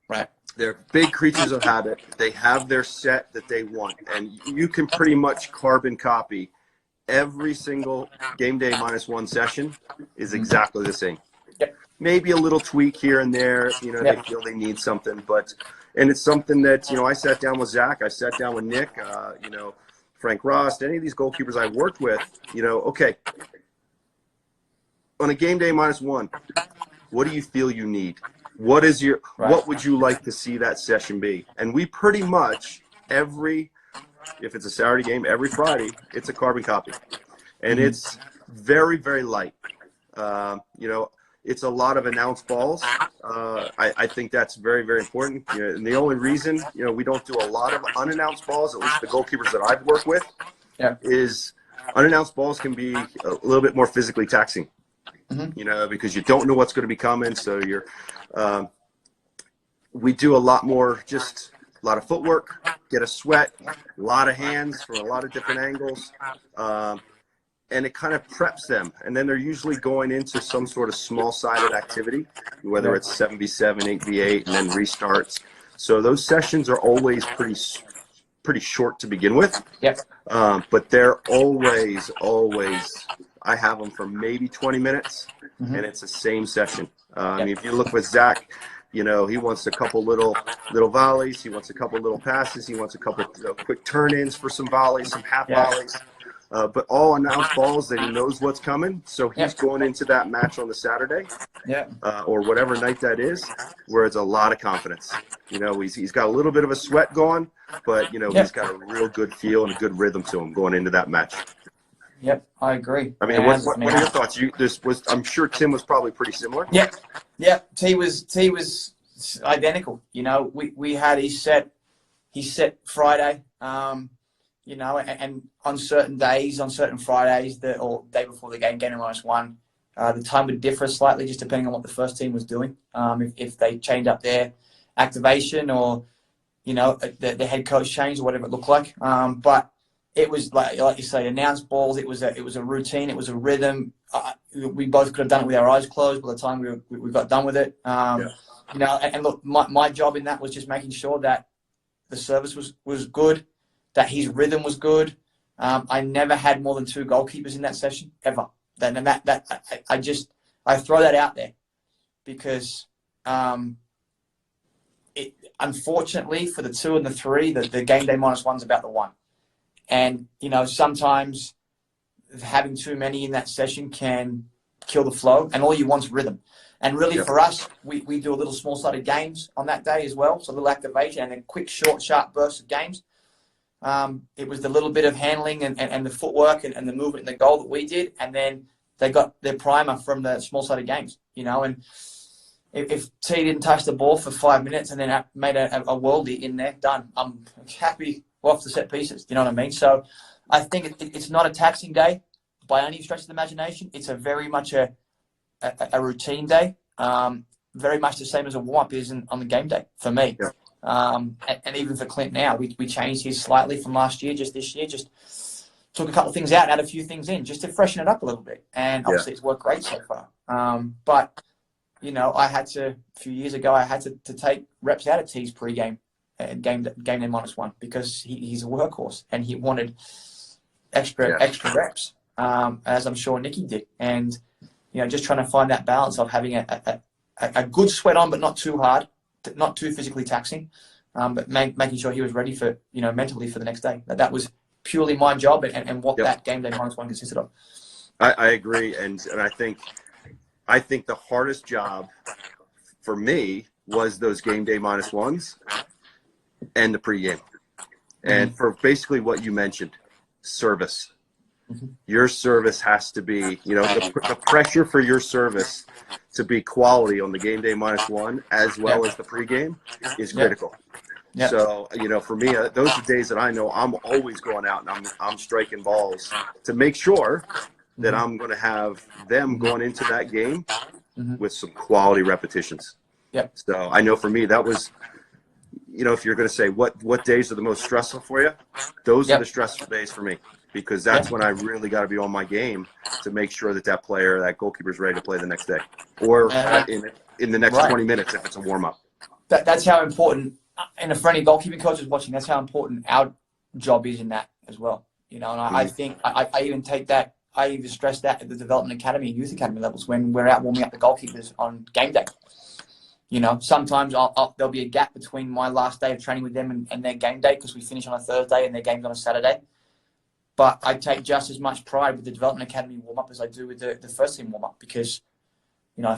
Right. They're big creatures of habit. They have their set that they want. And you can pretty much carbon copy every single game day -1 session is exactly the same. Yep. Maybe a little tweak here and there, they feel they need something. And it's something that, I sat down with Zach, I sat down with Nick, Frank Rost, any of these goalkeepers I've worked with, okay, on a game day -1, what do you feel you need? What is what would you like to see that session be? And we pretty much if it's a Saturday game, every Friday, it's a carbon copy. And it's very, very light. It's a lot of announced balls. I think that's very, very important. And the only reason, we don't do a lot of unannounced balls, at least the goalkeepers that I've worked with, is unannounced balls can be a little bit more physically taxing, because you don't know what's going to be coming. So we do a lot more, just a lot of footwork, get a sweat, a lot of hands from a lot of different angles. And it kind of preps them. And then they're usually going into some sort of small-sided activity, whether it's 7v7, 8v8, and then restarts. So those sessions are always pretty short to begin with. Yep. But they're always, I have them for maybe 20 minutes, and it's the same session. If you look with Zach, he wants a couple little volleys. He wants a couple little passes. He wants a couple quick turn-ins for some volleys, some half volleys. But all announced balls that he knows what's coming. So he's going into that match on the Saturday, or whatever night that is, where it's a lot of confidence. He's got a little bit of a sweat going, but he's got a real good feel and a good rhythm to him going into that match. Yep, I agree. I mean, what are your thoughts? I'm sure Tim was probably pretty similar. Yeah. T was identical. We had he set Friday. And on certain days, on certain Fridays, or day before the game -1, the time would differ slightly just depending on what the first team was doing. If they changed up their activation or, the head coach changed or whatever it looked like. But it was like you say, announced balls. It was a routine. It was a rhythm. We both could have done it with our eyes closed by the time we got done with it. And look, my job in that was just making sure that the service was good, that his rhythm was good. I never had more than 2 goalkeepers in that session ever. I throw that out there because unfortunately for the 2 and the 3, the game day -1's about the 1. And sometimes having too many in that session can kill the flow, and all you want's rhythm. And really for us, we do a little small-sided games on that day as well, so a little activation and then quick, short, sharp bursts of games. It was the little bit of handling and the footwork and the movement and the goal that we did, and then they got their primer from the small-sided games, and if T didn't touch the ball for 5 minutes and then made a worldie in there, done. I'm happy off the set pieces, you know what I mean? So I think it's not a taxing day by any stretch of the imagination. It's a very much a routine day, very much the same as a warm-up is on the game day for me. And even for Clint now, we changed his slightly from last year, just this year, just took a couple of things out and added a few things in just to freshen it up a little bit. And obviously it's worked great so far. But, a few years ago, I had to take reps out of T's pregame game day -1 because he's a workhorse and he wanted extra reps, as I'm sure Nikki did. And, just trying to find that balance of having a good sweat on, but not too hard, not too physically taxing, but making sure he was ready for, mentally for the next day. That was purely my job and what that game day -1 consisted of. I agree. And I think the hardest job for me was those game day -1s and the pregame. And for basically what you mentioned, service. your service has to be, the pressure for your service to be quality on the game day -1 as well as the pregame is critical. Yep. So, for me, those are days that I know I'm always going out and I'm striking balls to make sure that I'm going to have them going into that game with some quality repetitions. Yep. So I know for me, that was, if you're going to say what days are the most stressful for you, those are the stressful days for me, because that's when I really got to be on my game to make sure that player, that goalkeeper is ready to play the next day or in the next 20 minutes if it's a warm-up. That's how important, and for any goalkeeping coaches watching, that's how important our job is in that as well. And I think I even take that, I even stress that at the development academy and youth academy levels when we're out warming up the goalkeepers on game day. Sometimes there'll be a gap between my last day of training with them and their game day because we finish on a Thursday and their game's on a Saturday. But I take just as much pride with the development academy warm-up as I do with the first team warm-up because,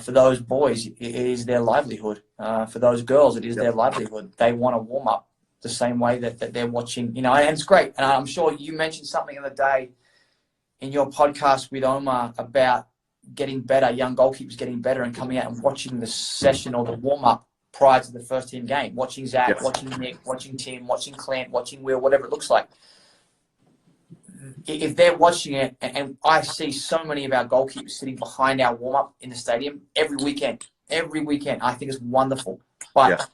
for those boys, it is their livelihood. For those girls, it is their livelihood. They want to warm up the same way that they're watching, and it's great. And I'm sure you mentioned something the other day in your podcast with Omar about getting better, young goalkeepers getting better and coming out and watching the session or the warm-up prior to the first team game, watching Zach, watching Nick, watching Tim, watching Clint, watching Will, whatever it looks like. If they're watching it, and I see so many of our goalkeepers sitting behind our warm-up in the stadium every weekend, I think it's wonderful. But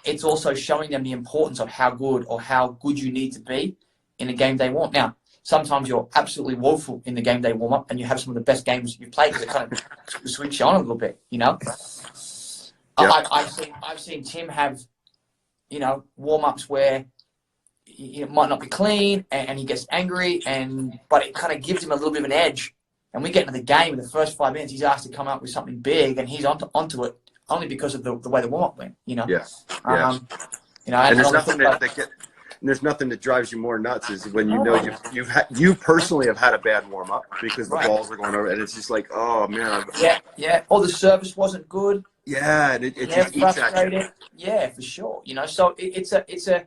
it's also showing them the importance of how good you need to be in a game day warm. Now, sometimes you're absolutely woeful in the game day warm-up and you have some of the best games you've played because it kind of switch on a little bit, I've seen Tim have, warm-ups where it might not be clean and he gets angry, but it kind of gives him a little bit of an edge. And we get into the game in the first 5 minutes, he's asked to come up with something big and he's onto it only because of the way the warm-up went, And there's nothing that drives you more nuts is when you personally have had a bad warm-up because the balls are going over and it's just like, oh man. Or the service wasn't good. Yeah, and it just eats at you. Yeah, for sure. So it's a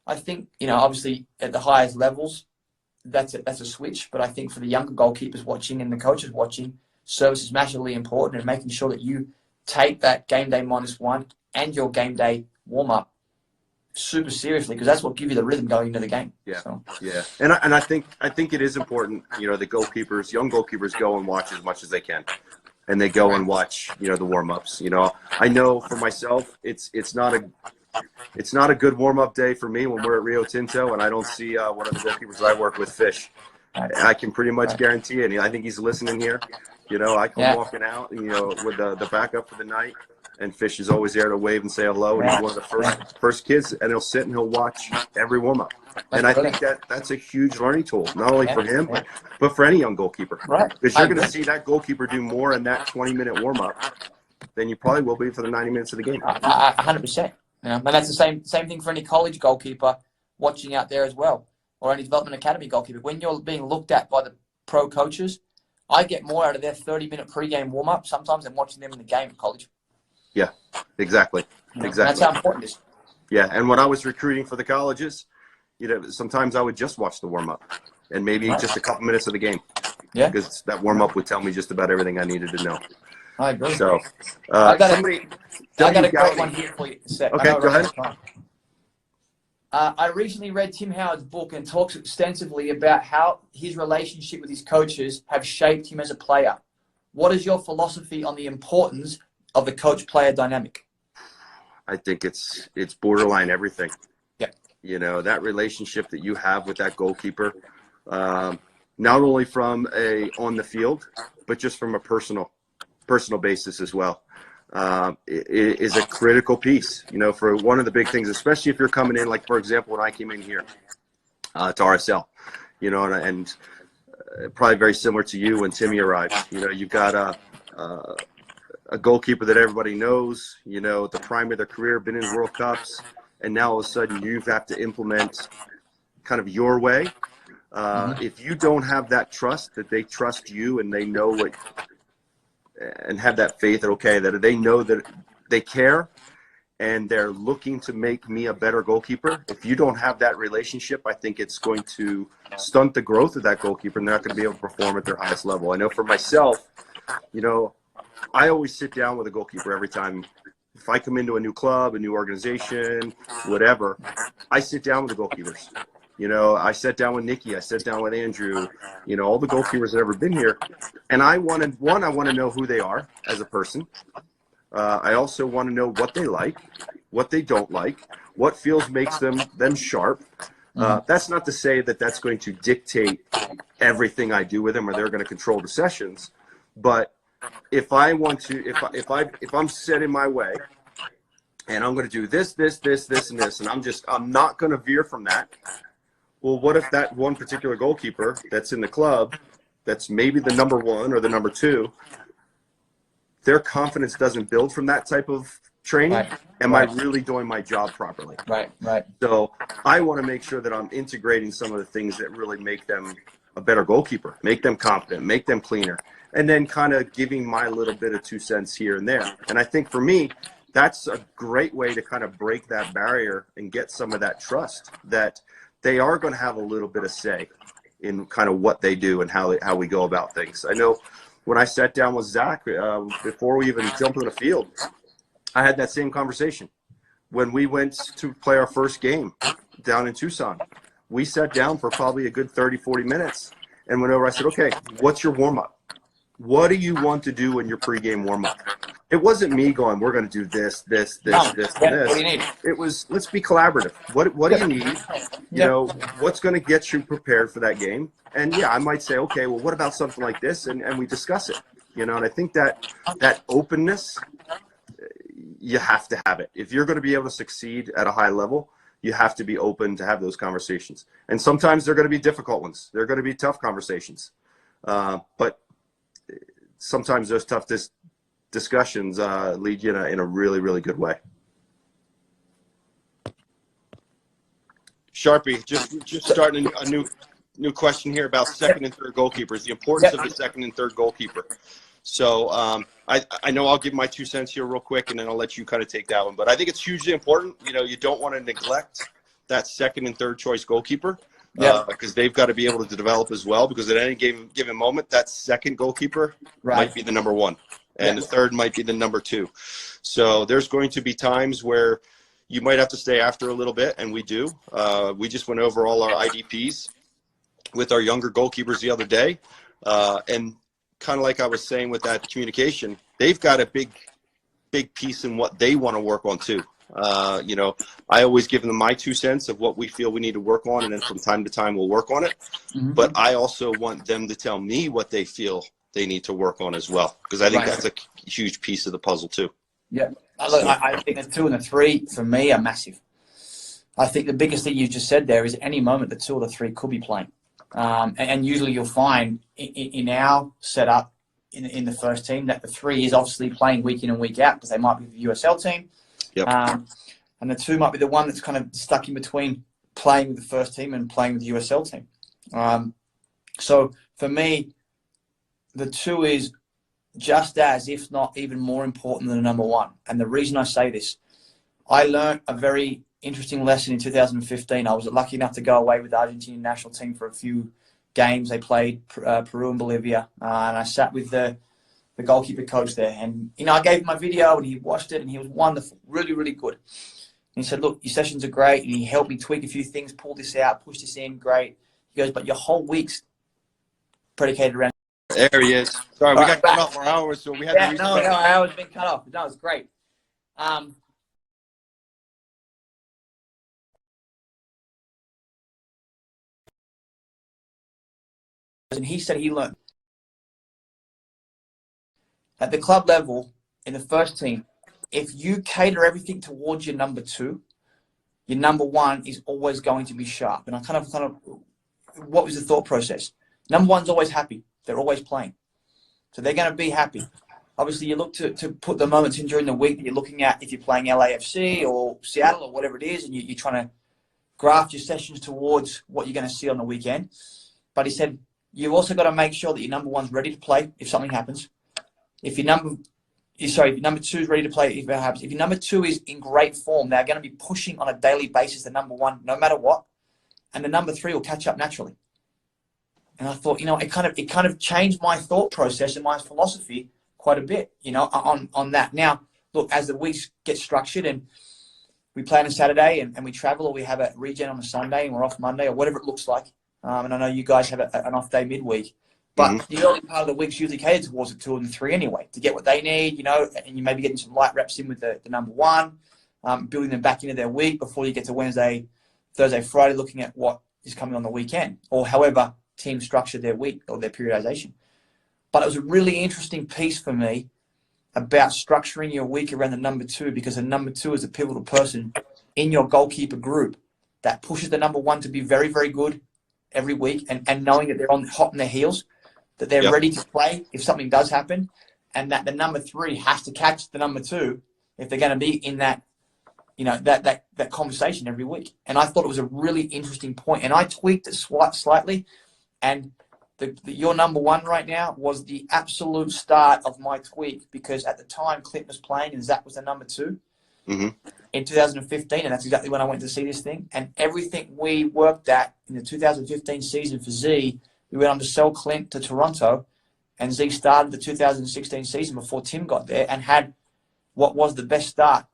I think, obviously at the highest levels, that's a switch. But I think for the younger goalkeepers watching and the coaches watching, service is massively important and making sure that you take that game day -1 and your game day warm-up super seriously because that's what gives you the rhythm going into the game. And I think it is important, the young goalkeepers go and watch as much as they can. And they go and watch, the warm-ups. I know for myself, it's not a good warm-up day for me when we're at Rio Tinto and I don't see one of the goalkeepers I work with fish. I can pretty much guarantee it. And I think he's listening here. I come walking out, with the backup for the night, and Fish is always there to wave and say hello. And he's one of the first kids, and he'll sit and he'll watch every warm-up. And I think that's a huge learning tool, not only for him, but for any young goalkeeper. Because you're going to see that goalkeeper do more in that 20-minute warm-up than you probably will be for the 90 minutes of the game. 100%. And that's the same thing for any college goalkeeper watching out there as well, or any development academy goalkeeper. When you're being looked at by the pro coaches, I get more out of their 30-minute pre-game warm-up sometimes than watching them in the game at college. Yeah, exactly. That's how important it is. Yeah, and when I was recruiting for the colleges, sometimes I would just watch the warm-up and maybe just a couple minutes of the game. Yeah. Because that warm-up would tell me just about everything I needed to know. I agree. So, I got a great one here for you. Okay, go ahead. I recently read Tim Howard's book and talks extensively about how his relationship with his coaches have shaped him as a player. What is your philosophy on the importance of the coach-player dynamic? I think it's borderline everything. Yeah. That relationship that you have with that goalkeeper, not only from on the field, but just from a personal basis as well. It is a critical piece, for one of the big things, especially if you're coming in, like, for example, when I came in here to RSL, and probably very similar to you when Timmy arrived. You've got a goalkeeper that everybody knows, at the prime of their career, been in World Cups, and now all of a sudden you have to implement kind of your way. If you don't have that trust, that they trust you and they know and have that faith that, okay, that they know that they care and they're looking to make me a better goalkeeper, if you don't have that relationship, I think it's going to stunt the growth of that goalkeeper, and they're not going to be able to perform at their highest level. I know for myself, you know, I always sit down with a goalkeeper every time. If I come into a new club, a new organization, whatever, I sit down with the goalkeepers. You know, I sat down with Nikki, I sat down with Andrew, you know, all the goalkeepers that have ever been here. And I want to know who they are as a person. I also want to know what they like, what they don't like, what makes them sharp. That's not to say that that's going to dictate everything I do with them, or they're going to control the sessions. But if if I'm set in my way, and I'm going to do this, and this, and I'm not going to veer from that. Well, what if that one particular goalkeeper that's in the club, that's maybe the number one or the number two, their confidence doesn't build from that type of training? Right. Am I really doing my job properly? Right. So I want to make sure that I'm integrating some of the things that really make them a better goalkeeper, make them confident, make them cleaner, and then kind of giving my little bit of 2 cents here and there. And I think for me, that's a great way to kind of break that barrier and get some of that trust that they are going to have a little bit of say in kind of what they do and how we go about things. I know when I sat down with Zach, before we even jumped in the field, I had that same conversation. When we went to play our first game down in Tucson, we sat down for probably a good 30, 40 minutes and went over. I said, okay, what's your warm-up? What do you want to do in your pregame warm-up? It wasn't me going, we're going to do this, and this. What do you need? It was, let's be collaborative. What do you need? You know, what's going to get you prepared for that game? And yeah, I might say, okay, well, what about something like this? And we discuss it, you know, and I think that openness, you have to have it. If you're going to be able to succeed at a high level, you have to be open to have those conversations. And sometimes they're going to be difficult ones. They're going to be tough conversations. But sometimes those tough discussions lead you in a really, really good way. Sharpe, just starting a new question here about second and third goalkeepers, the importance of the second and third goalkeeper. So I know I'll give my 2 cents here real quick, and then I'll let you kind of take that one. But I think it's hugely important. You know, you don't want to neglect that second and third choice goalkeeper. Because they've got to be able to develop as well, because at any given moment, that second goalkeeper might be the number one, and the third might be the number two. So there's going to be times where you might have to stay after a little bit, and we do. We just went over all our IDPs with our younger goalkeepers the other day, and kind of like I was saying with that communication, they've got a big piece in what they want to work on too. You know, I always give them my 2 cents of what we feel we need to work on, and then from time to time we'll work on it. But I also want them to tell me what they feel they need to work on as well, because I think that's a huge piece of the puzzle too. Yeah, look, I think the 2 and the 3 for me are massive. I think the biggest thing you just said there is at any moment the 2 or the 3 could be playing, and usually you'll find in our setup in the first team that the 3 is obviously playing week in and week out because they might be the USL team. Yep. And the 2 might be the one that's kind of stuck in between playing with the first team and playing with the USL team. So for me, the 2 is just as, if not even more important than the number 1. And the reason I say this, I learned a very interesting lesson in 2015. I was lucky enough to go away with the Argentinian national team for a few games. They played Peru and Bolivia. And I sat with the goalkeeper coach there, and you know, I gave him my video and he watched it and he was wonderful, really, really good. And he said, look, your sessions are great, and he helped me tweak a few things, pull this out, push this in, great. He goes, but your whole week's predicated around. There he is. Sorry, we got cut off our hours, so we had to restart. No, our hours been cut off. No, it's great. And he said he learned at the club level in the first team, if you cater everything towards your number 2, your number 1 is always going to be sharp. And I kind of, what was the thought process? Number 1's always happy. They're always playing. So they're going to be happy. Obviously, you look to put the moments in during the week that you're looking at if you're playing LAFC or Seattle or whatever it is, and you're trying to graft your sessions towards what you're going to see on the weekend. But he said, you've also got to make sure that your number 1's ready to play if something happens. If your number sorry, if your number two is ready to play, if your number two is in great form, they're going to be pushing on a daily basis the number one, no matter what, and the number three will catch up naturally. And I thought, it kind of changed my thought process and my philosophy quite a bit, on that. Now, look, as the weeks get structured and we play on a Saturday and we travel, or we have a regen on a Sunday and we're off Monday, or whatever it looks like. And I know you guys have an off day midweek, but the early part of the week's usually catered towards the 2 and the 3 anyway, to get what they need, and you may be getting some light reps in with the number one, building them back into their week before you get to Wednesday, Thursday, Friday, looking at what is coming on the weekend, or however teams structure their week or their periodization. But it was a really interesting piece for me about structuring your week around the number two, because the number two is a pivotal person in your goalkeeper group that pushes the number one to be very, very good every week, and knowing that they're hot on their heels, that they're ready to play if something does happen, and that the number three has to catch the number two if they're going to be in that, that conversation every week. And I thought it was a really interesting point, and I tweaked it slightly, and your number one right now was the absolute start of my tweak, because at the time Clint was playing and Zach was the number two in 2015, and that's exactly when I went to see this thing. And everything we worked at in the 2015 season for Z, we went on to sell Clint to Toronto, and Z started the 2016 season before Tim got there and had what was the best start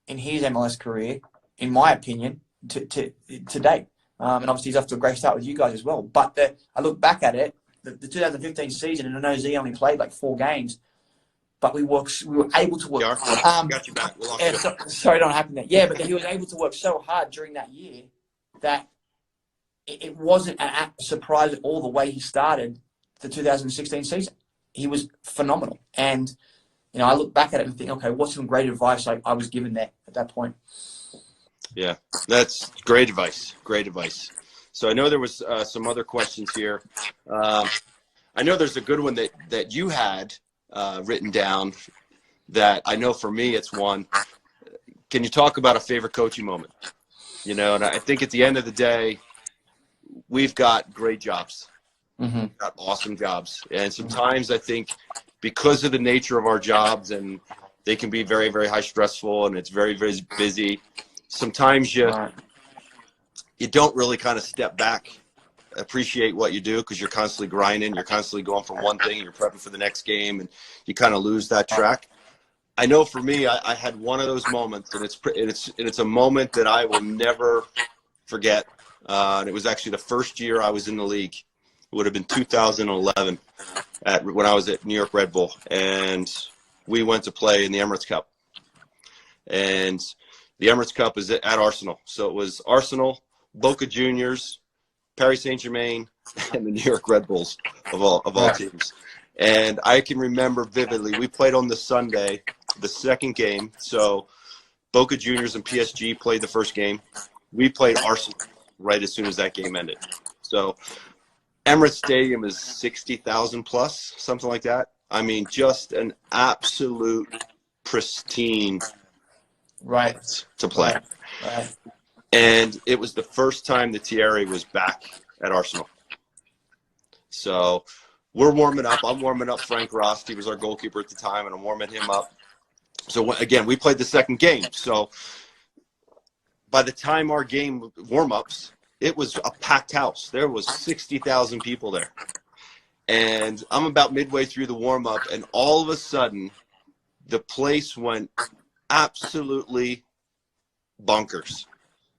in his MLS career, in my opinion, to date. And obviously he's off to a great start with you guys as well. But I look back at it, the 2015 season, and I know Z only played like 4 games, but we were able to work. Got you back. Sorry, don't happen there. Yeah, but he was able to work so hard during that year that it wasn't a surprise at all the way he started the 2016 season. He was phenomenal. And, I look back at it and think, okay, what's some great advice I was given there at that point? Yeah, that's great advice. Great advice. So I know there was some other questions here. I know there's a good one that you had written down that I know for me it's one. Can you talk about a favorite coaching moment? And I think at the end of the day, we've got great jobs. We've got awesome jobs. And sometimes I think because of the nature of our jobs, and they can be very, very high stressful, and it's very, very busy, sometimes you don't really kind of step back, appreciate what you do, because you're constantly grinding, you're constantly going from one thing, you're prepping for the next game, and you kind of lose that track. I know for me, I had one of those moments, and it's a moment that I will never forget. And it was actually the first year I was in the league. It would have been 2011 when I was at New York Red Bull, and we went to play in the Emirates Cup. And the Emirates Cup is at Arsenal. So it was Arsenal, Boca Juniors, Paris Saint-Germain, and the New York Red Bulls of all teams. And I can remember vividly, we played on the Sunday, the second game. So Boca Juniors and PSG played the first game. We played Arsenal right as soon as that game ended. So Emirates Stadium is 60,000 plus, something like that. I mean, just an absolute pristine to play. Right. And it was the first time that Thierry was back at Arsenal. So we're warming up. I'm warming up Frank Rost. He was our goalkeeper at the time, and I'm warming him up. So, again, we played the second game. So by the time our game warm-ups, it was a packed house. There was 60,000 people there. And I'm about midway through the warm-up, and all of a sudden, the place went absolutely bonkers.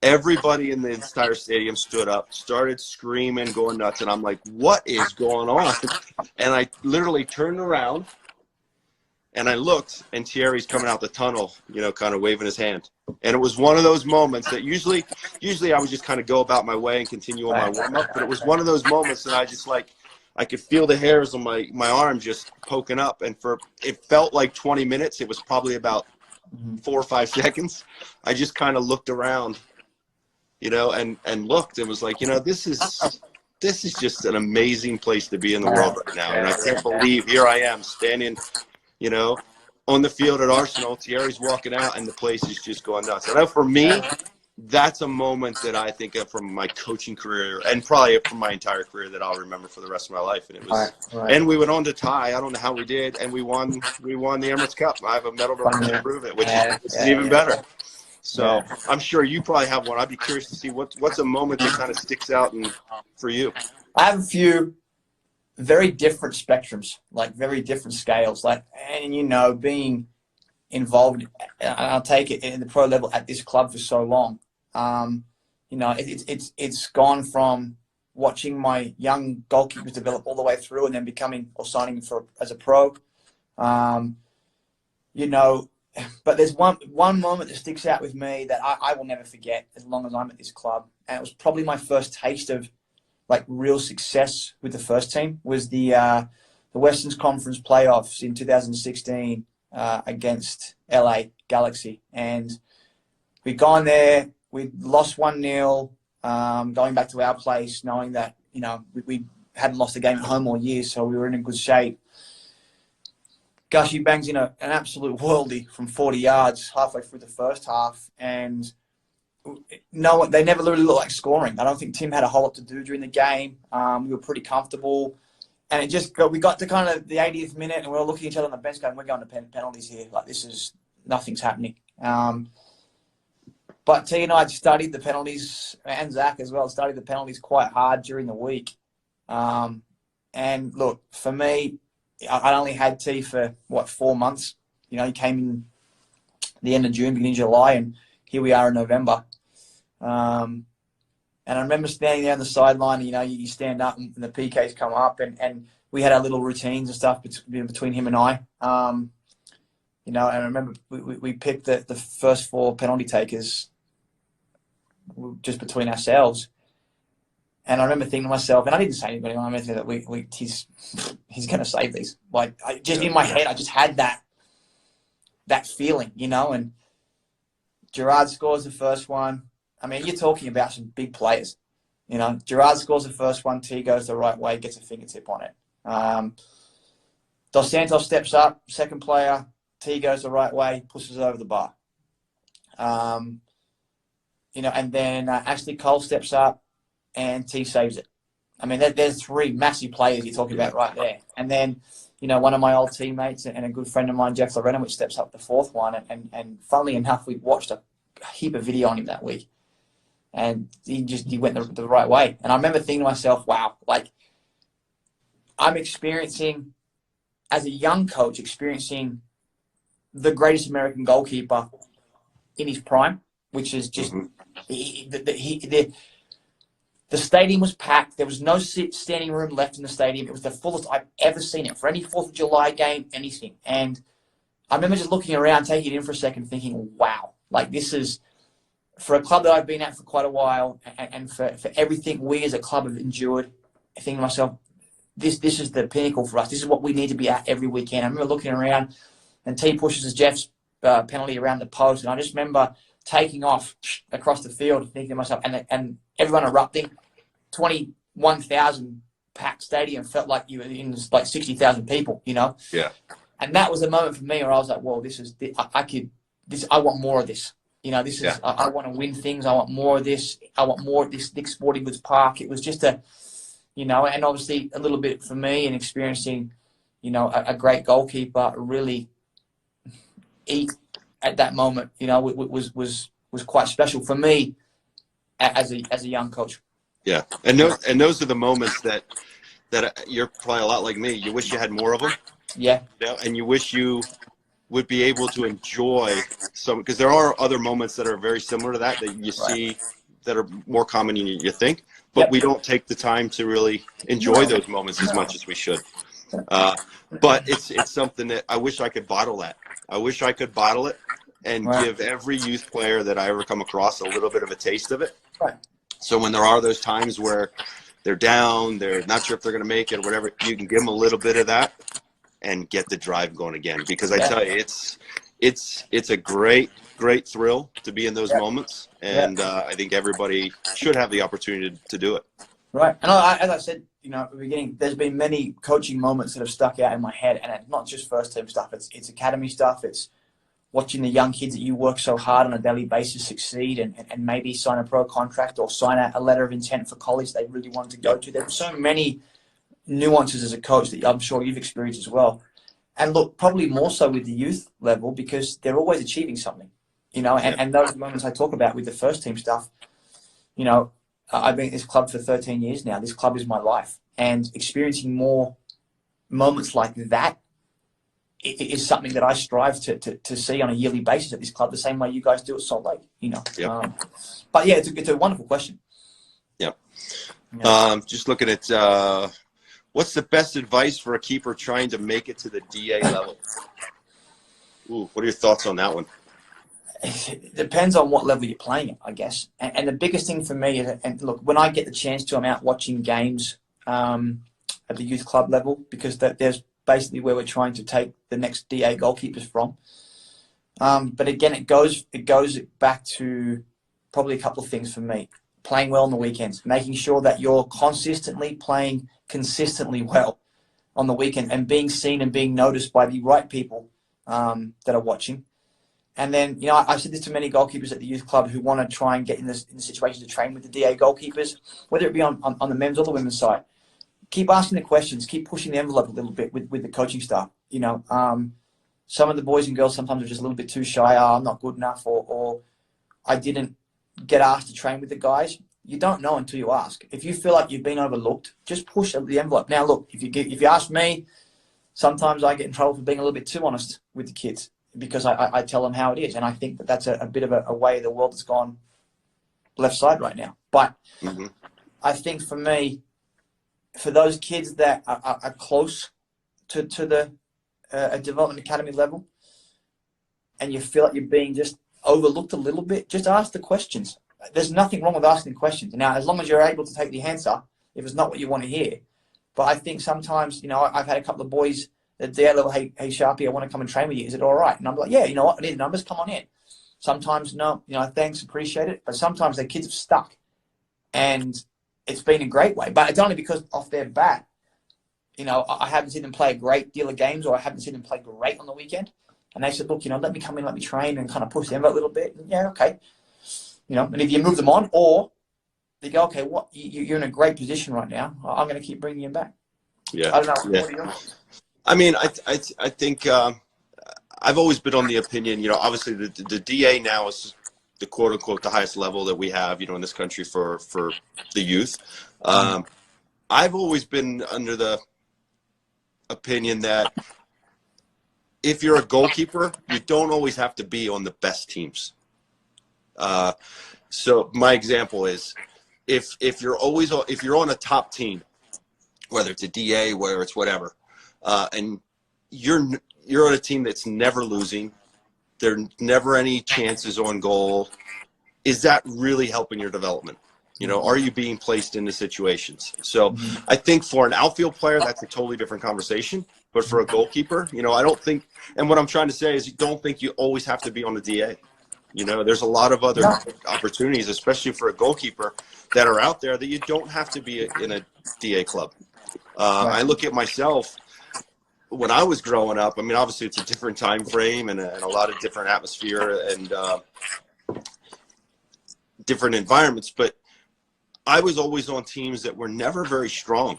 Everybody in the entire stadium stood up, started screaming, going nuts, and I'm like, what is going on? And I literally turned around, and I looked, and Thierry's coming out the tunnel, kind of waving his hand. And it was one of those moments that usually I would just kind of go about my way and continue on my warm-up, but it was one of those moments that I just I could feel the hairs on my arm just poking up, and it felt like 20 minutes. It was probably about 4 or 5 seconds. I just kind of looked around, and looked, and was like, this is just an amazing place to be in the world right now. And I can't believe here I am standing, on the field at Arsenal. Thierry's walking out, and the place is just going nuts. I know for me, that's a moment that I think of from my coaching career and probably from my entire career that I'll remember for the rest of my life. And it was, and we went on to tie. I don't know how we did, and we won the Emirates Cup. I have a medal to prove it, which is even better. So I'm sure you probably have one. I'd be curious to see what's a moment that kind of sticks out for you. I have a few very different spectrums, like very different scales. Like, and you know, being involved, and I'll take it in the pro level at this club for so long. You know, it's gone from watching my young goalkeepers develop all the way through, and then becoming or signing as a pro. You know, but there's one moment that sticks out with me that I will never forget as long as I'm at this club, and it was probably my first taste of like real success with the first team. Was the Western Conference playoffs in 2016 against LA Galaxy, and we'd gone there. We'd lost 1-0, going back to our place, knowing that, you know, we hadn't lost a game at home all year, so we were in a good shape. Gushy bangs in an absolute worldie from 40 yards halfway through the first half, and they never really looked like scoring. I don't think Tim had a whole lot to do during the game. We were pretty comfortable, and we got to kind of the 80th minute, and we were looking at each other on the bench going, we're going to penalties here. Like, nothing's happening. But T and I had studied the penalties, and Zach as well, studied the penalties quite hard during the week. And look, for me, I only had T for, 4 months. You know, he came in the end of June, beginning of July, and here we are in November. And I remember standing there on the sideline, you know, you stand up and the PKs come up, and we had our little routines and stuff between him and I. You know, and I remember we picked the first 4 penalty takers just between ourselves. And I remember thinking to myself, and I didn't say to anybody, I remember thinking that he's going to save these. Like, in my head, I just had that feeling, you know. And Gerard scores the first one. I mean, you're talking about some big players. You know, Gerard scores the first one, T goes the right way, gets a fingertip on it. Dos Santos steps up, second player, T goes the right way, pushes it over the bar. You know, and then Ashley Cole steps up and T saves it. I mean, there's 3 massive players you're talking about right there. And then, you know, one of my old teammates and a good friend of mine, Jeff Lorenowicz, steps up the 4th one. And funnily enough, we watched a heap of video on him that week. And he went the right way. And I remember thinking to myself, wow, like, I'm experiencing, as a young coach, the greatest American goalkeeper in his prime, which is just the stadium was packed. There was no standing room left in the stadium. It was the fullest I've ever seen it for any 4th of July game, anything. And I remember just looking around, taking it in for a second, thinking, wow, like, this is, for a club that I've been at for quite a while, and for everything we as a club have endured, I think to myself, this is the pinnacle for us. This is what we need to be at every weekend. I remember looking around, and T pushes Jeff's penalty around the post, and I just remember taking off across the field, thinking to myself, and everyone erupting. 21,000 packed stadium felt like you were in like 60,000 people, you know. Yeah. And that was a moment for me where I was like, "Whoa, I want more of this." You know, this is, I want to win things. I want more of this. I want more of this Dick's Sporting Goods Park. It was just you know, and obviously a little bit for me, and experiencing, you know, a great goalkeeper really eat at that moment, you know, was quite special for me as a young coach. Yeah. And those are the moments that you're probably a lot like me. You wish you had more of them. Yeah. Yeah. And you wish you would be able to enjoy some, because there are other moments that are very similar to that you see that are more common than you think, but we don't take the time to really enjoy those moments as much as we should. But it's something that I wish I could bottle that. I wish I could bottle it and give every youth player that I ever come across a little bit of a taste of it. Right. So when there are those times where they're down, they're not sure if they're going to make it or whatever, you can give them a little bit of that and get the drive going again. Because I tell you, it's a great thrill to be in those moments, and I think everybody should have the opportunity to do it. Right, and as I said, you know, at the beginning, there's been many coaching moments that have stuck out in my head, and it's not just first team stuff. It's academy stuff. It's watching the young kids that you work so hard on a daily basis succeed and maybe sign a pro contract or sign a letter of intent for college they really wanted to go to. There were so many nuances as a coach that I'm sure you've experienced as well. And look, probably more so with the youth level because they're always achieving something, you know, and those moments I talk about with the first team stuff, you know, I've been at this club for 13 years now. This club is my life, and experiencing more moments like that is something that I strive to see on a yearly basis at this club, the same way you guys do at Salt Lake, you know. But yeah, it's a wonderful question. Just looking at what's the best advice for a keeper trying to make it to the DA level? Ooh, what are your thoughts on that one? It depends on what level you're playing at, I guess. And the biggest thing for me is, and look, when I get the chance to, I'm out watching games at the youth club level, because there's basically where we're trying to take the next DA goalkeepers from. But again, it goes back to probably a couple of things for me. Playing well on the weekends, making sure that you're consistently playing consistently well on the weekend and being seen and being noticed by the right people that are watching. And then, you know, I've said this to many goalkeepers at the youth club who want to try and get in the situation to train with the DA goalkeepers, whether it be on the men's or the women's side. Keep asking the questions, keep pushing the envelope a little bit with the coaching staff. You know, some of the boys and girls sometimes are just a little bit too shy. I'm not good enough, or I didn't get asked to train with the guys. You don't know until you ask. If you feel like you've been overlooked, just push the envelope. Now, look, if you ask me, sometimes I get in trouble for being a little bit too honest with the kids, because I tell them how it is. And I think that's a bit of a way the world has gone left side right now. But I think for me, for those kids that are close to the development academy level, and you feel like you're being just overlooked a little bit, just ask the questions. There's nothing wrong with asking questions. Now, as long as you're able to take the answer, if it's not what you want to hear. But I think sometimes, you know, I've had a couple of boys at their level, hey Sharpe, I want to come and train with you. Is it all right? And I'm like, yeah, you know what? I need the numbers. Come on in. Sometimes, no, you know, thanks, appreciate it. But sometimes their kids have stuck. And it's been a great way. But it's only because off their bat, you know, I haven't seen them play a great deal of games, or I haven't seen them play great on the weekend. And they said, look, you know, let me come in, let me train and kind of push them a little bit. And yeah, okay. You know, and if you move them on, or they go, okay, what you're in a great position right now. I'm going to keep bringing you back. Yeah. I don't know. Yeah. I mean, I think I've always been on the opinion, you know, obviously the DA now is the quote unquote the highest level that we have, you know, in this country for the youth. I've always been under the opinion that if you're a goalkeeper, you don't always have to be on the best teams. So my example is if you're on a top team, whether it's a DA, whether it's whatever, and you're on a team that's never losing, there's never any chances on goal, is that really helping your development? You know, are you being placed into situations? So I think for an outfield player, that's a totally different conversation. But for a goalkeeper, you know, I don't think, and what I'm trying to say is you don't think you always have to be on the DA. You know, there's a lot of other opportunities, especially for a goalkeeper, that are out there that you don't have to be in a DA club. I look at myself when I was growing up. I mean, obviously it's a different time frame and a lot of different atmosphere and different environments, but I was always on teams that were never very strong,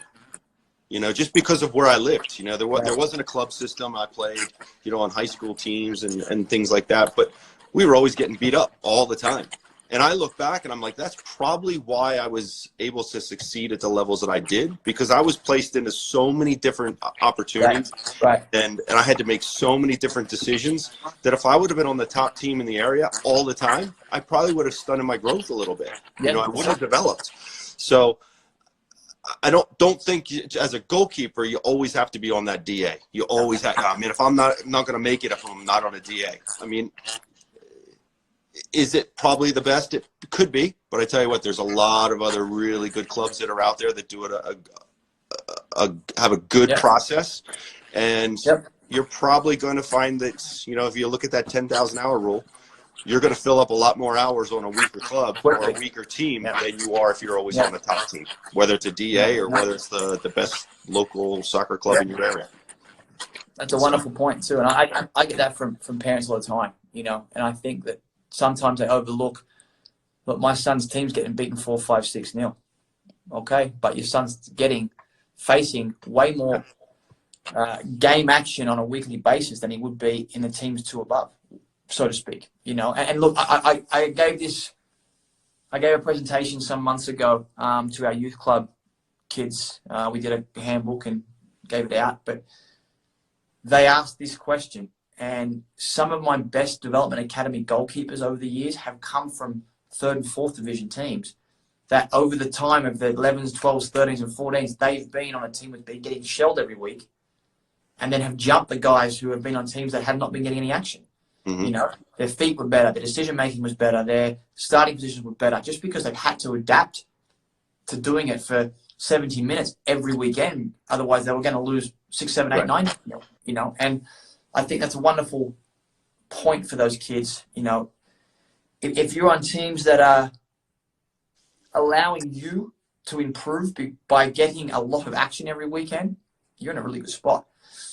you know, just because of where I lived. You know, there wasn't a club system. I played, you know, on high school teams and things like that, but we were always getting beat up all the time. And I look back and I'm like, that's probably why I was able to succeed at the levels that I did, because I was placed into so many different opportunities. Right. And I had to make so many different decisions that if I would have been on the top team in the area all the time, I probably would have stunted my growth a little bit. You know, I would have developed. So I don't think as a goalkeeper, you always have to be on that DA. You always have, I mean, if I'm not going to make it if I'm not on a DA, I mean, is it probably the best? It could be, but I tell you what, there's a lot of other really good clubs that are out there that do it have a good process, and you're probably going to find that, you know, if you look at that 10,000 hour rule, you're going to fill up a lot more hours on a weaker club or a weaker team than you are if you're always on the top team, whether it's a DA or whether it's the best local soccer club in your area. That's a wonderful point too, and I get that from parents all the time, you know. And I think that sometimes they overlook. Look, my son's team's getting beaten 4-5, 6-0. Okay, but your son's facing way more game action on a weekly basis than he would be in the teams 2 above, so to speak. You know, and look, I gave a presentation some months ago to our youth club kids. We did a handbook and gave it out, but they asked this question, and some of my best development academy goalkeepers over the years have come from 3rd and 4th division teams that over the time of the 11s, 12s, 13s and 14s, they've been on a team that's been getting shelled every week and then have jumped the guys who have been on teams that have not been getting any action. Mm-hmm. You know, their feet were better, their decision-making was better, their starting positions were better, just because they've had to adapt to doing it for 70 minutes every weekend. Otherwise, they were going to lose 6, 7, 8, 9, you know. And I think that's a wonderful point for those kids. You know, if you're on teams that are allowing you to improve by getting a lot of action every weekend, you're in a really good spot.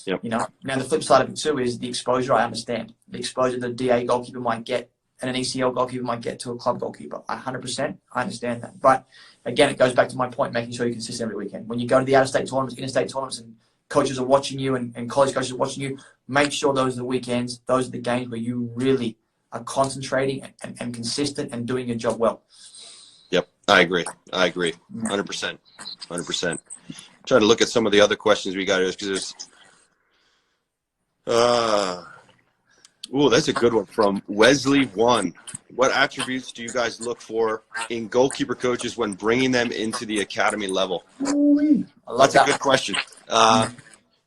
Yep. You know, now the flip side of it too is the exposure. I understand the exposure that a DA goalkeeper might get and an ECL goalkeeper might get to a club goalkeeper. 100%, I understand that. But again, it goes back to my point, making sure you're consistent every weekend. When you go to the out-of-state tournaments, interstate tournaments, and coaches are watching you and college coaches are watching you, make sure those are the weekends, those are the games where you really are concentrating and consistent and doing your job well. Yep, I agree. 100%. Try to look at some of the other questions we got here because there's that's a good one from Wesley 1. What attributes do you guys look for in goalkeeper coaches when bringing them into the academy level? That's a good question.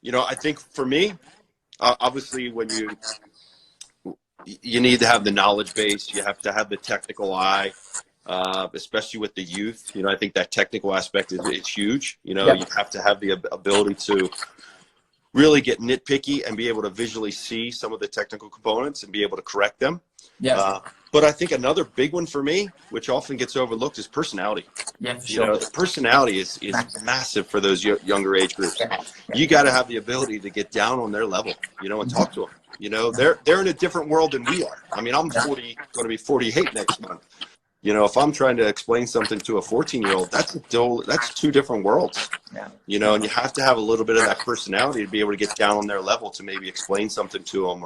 You know, I think for me, obviously when you need to have the knowledge base, you have to have the technical eye, especially with the youth. You know, I think that technical aspect is huge. You know, you have to have the ability to really get nitpicky and be able to visually see some of the technical components and be able to correct them. But I think another big one for me, which often gets overlooked, is personality. Yeah, for sure. You know, the personality is massive for those younger age groups. You got to have the ability to get down on their level, you know, and talk to them. You know, they're in a different world than we are. I mean, I'm 40, going to be 48 next month. You know, if I'm trying to explain something to a 14-year-old, that's 2 different worlds. You know, and you have to have a little bit of that personality to be able to get down on their level to maybe explain something to them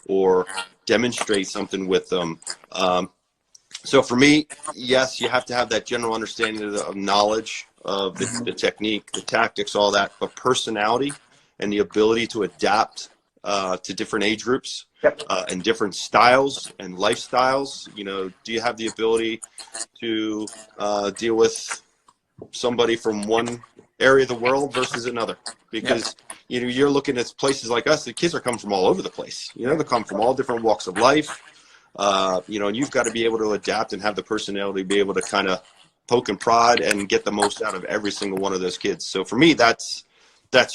or demonstrate something with them. So for me, yes, you have to have that general understanding of knowledge of the technique, the tactics, all that, but personality and the ability to adapt to different age groups and different styles and lifestyles. You know, do you have the ability to deal with somebody from one area of the world versus another? Because you know, you're looking at places like us, the kids are coming from all over the place. You know, they come from all different walks of life. You know, and you've got to be able to adapt and have the personality to be able to kind of poke and prod and get the most out of every single one of those kids. So for me, that's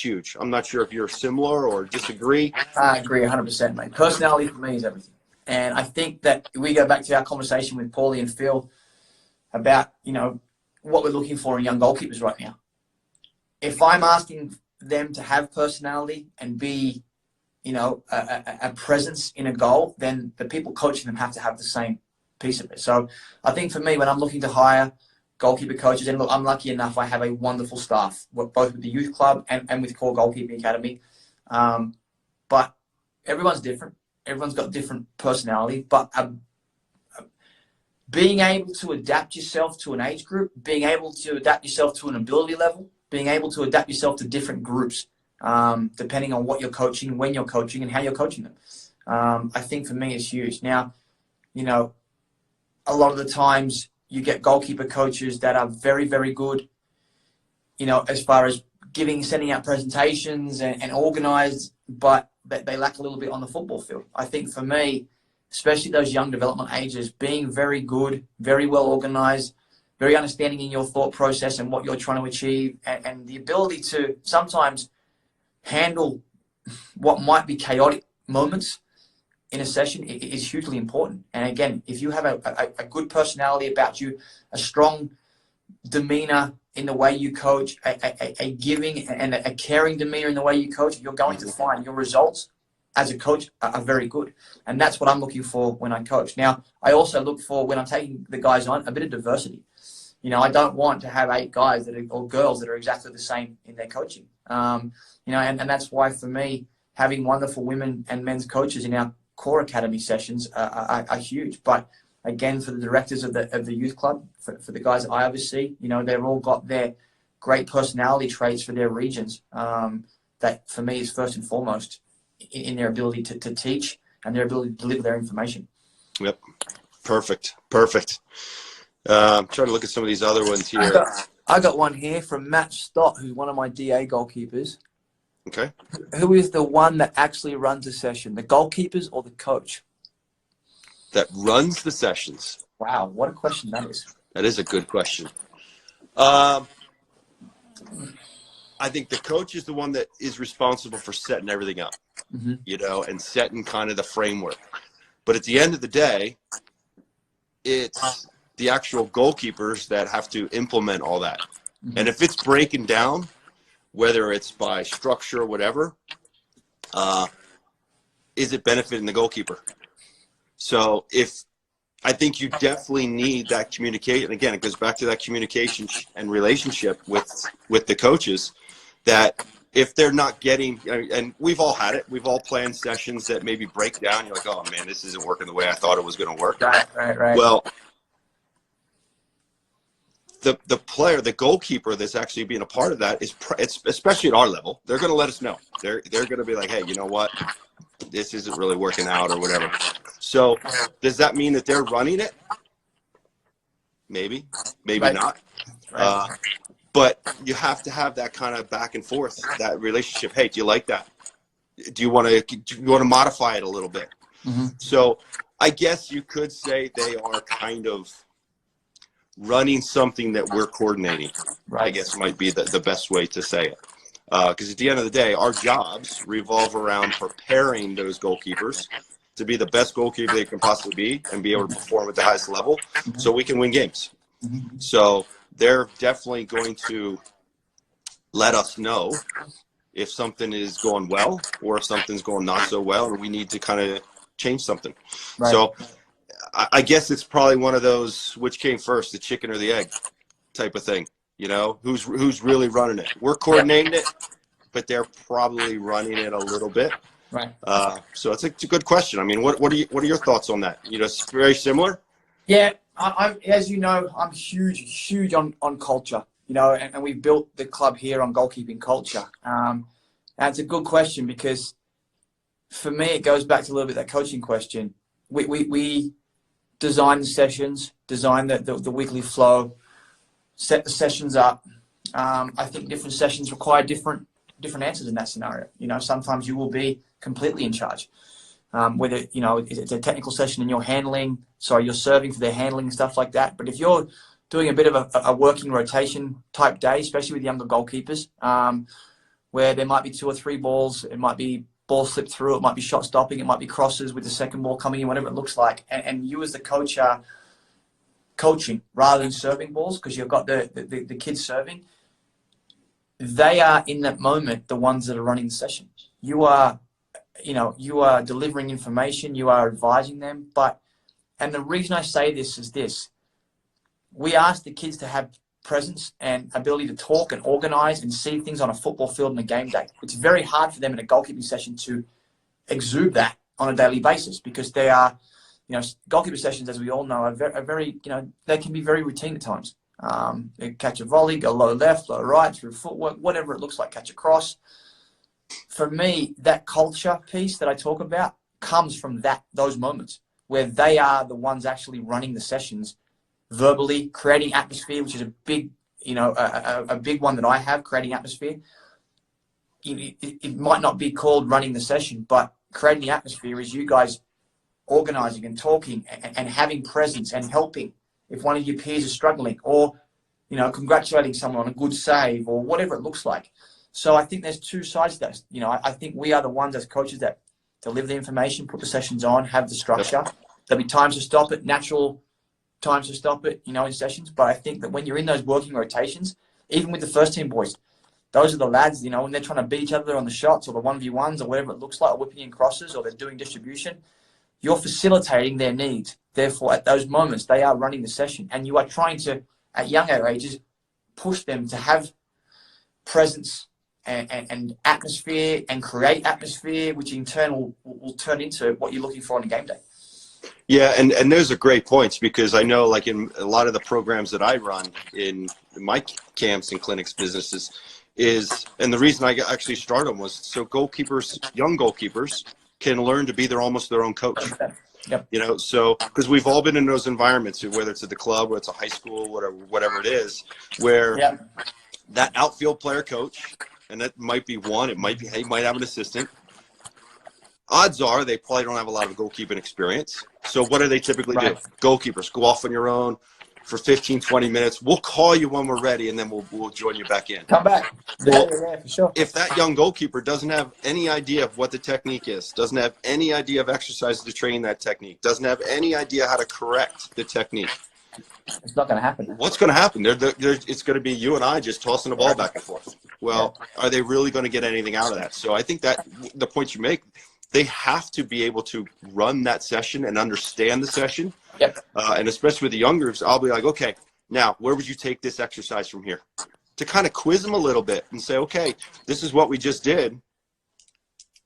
huge. I'm not sure if you're similar or disagree. I agree 100%, mate. Personality for me is everything. And I think that we go back to our conversation with Paulie and Phil about, you know, what we're looking for in young goalkeepers right now. If I'm asking them to have personality and be, you know, a presence in a goal, then the people coaching them have to have the same piece of it. So I think for me, when I'm looking to hire goalkeeper coaches, and look, I'm lucky enough, I have a wonderful staff, both with the youth club and with Core Goalkeeping Academy. But everyone's different. Everyone's got different personality. But being able to adapt yourself to an age group, being able to adapt yourself to an ability level, being able to adapt yourself to different groups, depending on what you're coaching, when you're coaching, and how you're coaching them. I think for me it's huge. Now, you know, a lot of the times you get goalkeeper coaches that are very, very good, you know, as far as sending out presentations and organized, but they lack a little bit on the football field. I think for me, especially those young development ages, being very good, very well organized, very understanding in your thought process and what you're trying to achieve, and the ability to sometimes handle what might be chaotic moments in a session is hugely important. And again, if you have a good personality about you, a strong demeanor in the way you coach, a giving and a caring demeanor in the way you coach, you're going to find your results as a coach are very good. And that's what I'm looking for when I coach. Now, I also look for, when I'm taking the guys on, a bit of diversity. You know, I don't want to have 8 guys or girls that are exactly the same in their coaching. You know, and that's why for me, having wonderful women and men's coaches in our core academy sessions are huge. But again, for the directors of the youth club, for the guys that I oversee, you know, they've all got their great personality traits for their regions. That for me is first and foremost in their ability to teach and their ability to deliver their information. Yep. Perfect. I'm trying to look at some of these other ones here. I got one here from Matt Stott, who's one of my DA goalkeepers. Okay. Who is the one that actually runs a session, the goalkeepers or the coach? That runs the sessions. Wow, what a question that is. That is a good question. I think the coach is the one that is responsible for setting everything up, you know, and setting kind of the framework. But at the end of the day, it's the actual goalkeepers that have to implement all that. And if it's breaking down, whether it's by structure or whatever, is it benefiting the goalkeeper? So I think you definitely need that communication. Again, it goes back to that communication and relationship with the coaches, that if they're not getting, and we've all had it, we've all planned sessions that maybe break down. You're like, oh man, this isn't working the way I thought it was going to work. Right. Well, the player, the goalkeeper that's actually being a part of that it's especially at our level, they're going to let us know. They're going to be like, hey, you know what? This isn't really working out or whatever. So does that mean that they're running it? Maybe right. Not. Right. But you have to have that kind of back and forth, that relationship. Hey, do you like that? Do you want to modify it a little bit? So I guess you could say they are kind of running something that we're coordinating. Right. I guess might be the best way to say it. Because at the end of the day, our jobs revolve around preparing those goalkeepers to be the best goalkeeper they can possibly be and be able to perform at the highest level so we can win games. So they're definitely going to let us know if something is going well or if something's going not so well and we need to kind of change something. Right. So I guess it's probably one of those, which came first, the chicken or the egg type of thing. You know, who's really running it? We're coordinating it, but they're probably running it a little bit. Right. So it's a good question. I mean, what are your thoughts on that? You know, it's very similar. Yeah, I'm as you know, I'm huge on culture. You know, and we've built the club here on goalkeeping culture. And it's a good question because for me, it goes back to a little bit that coaching question. We design the sessions, design the weekly flow, set the sessions up. I think different sessions require different answers in that scenario. You know, sometimes you will be completely in charge. Whether, you know, it's a technical session and you're serving for their handling and stuff like that. But if you're doing a bit of a working rotation type day, especially with younger goalkeepers, where there might be 2 or 3 balls, it might be ball slipped through, it might be shot stopping, it might be crosses with the second ball coming in, whatever it looks like. And you as the coach are coaching rather than serving balls because you've got the kids serving. They are in that moment the ones that are running the session. You are delivering information, you are advising them. And the reason I say this is this: we ask the kids to have presence and ability to talk and organize and see things on a football field and a game day. It's very hard for them in a goalkeeping session to exude that on a daily basis because they are, you know, goalkeeper sessions, as we all know, are very, you know, they can be very routine at times. They catch a volley, go low left, low right, through footwork, whatever it looks like, catch a cross. For me, that culture piece that I talk about comes from those moments where they are the ones actually running the sessions, verbally creating atmosphere, which is a big, you know, a big one that I have, creating atmosphere. It might not be called running the session, but creating the atmosphere is you guys organizing and talking and having presence and helping if one of your peers is struggling, or, you know, congratulating someone on a good save or whatever it looks like. So I think there's 2 sides to that. You know, I think we are the ones as coaches that deliver the information, put the sessions on, have the structure. There'll be times to stop it, natural times to stop it, you know, in sessions. But I think that when you're in those working rotations, even with the first team boys, those are the lads, you know, when they're trying to beat each other on the shots or the 1v1s or whatever it looks like, or whipping in crosses, or they're doing distribution, you're facilitating their needs. Therefore, at those moments, they are running the session. And you are trying to, at younger ages, push them to have presence and atmosphere and create atmosphere, which in turn will turn into what you're looking for on a game day. Yeah, and those are great points, because I know, like, in a lot of the programs that I run in my camps and clinics businesses and the reason I actually started them was so goalkeepers, young goalkeepers, can learn to be almost their own coach. Yep. You know, so because we've all been in those environments, whether it's at the club or it's a high school, whatever it is, where that outfield player coach, and that might be one, it might be, he might have an assistant. Odds are they probably don't have a lot of goalkeeping experience. So what do they typically do? Goalkeepers, go off on your own for 15, 20 minutes. We'll call you when we're ready, and then we'll join you back in. Come back. Well, yeah, for sure. If that young goalkeeper doesn't have any idea of what the technique is, doesn't have any idea of exercises to train that technique, doesn't have any idea how to correct the technique, it's not going to happen. What's going to happen? It's going to be you and I just tossing the ball back and forth. Well, are they really going to get anything out of that? So I think that the point you make, they have to be able to run that session and understand the session. Yep. And especially with the young groups, I'll be like, okay, now where would you take this exercise from here? To kind of quiz them a little bit and say, okay, this is what we just did.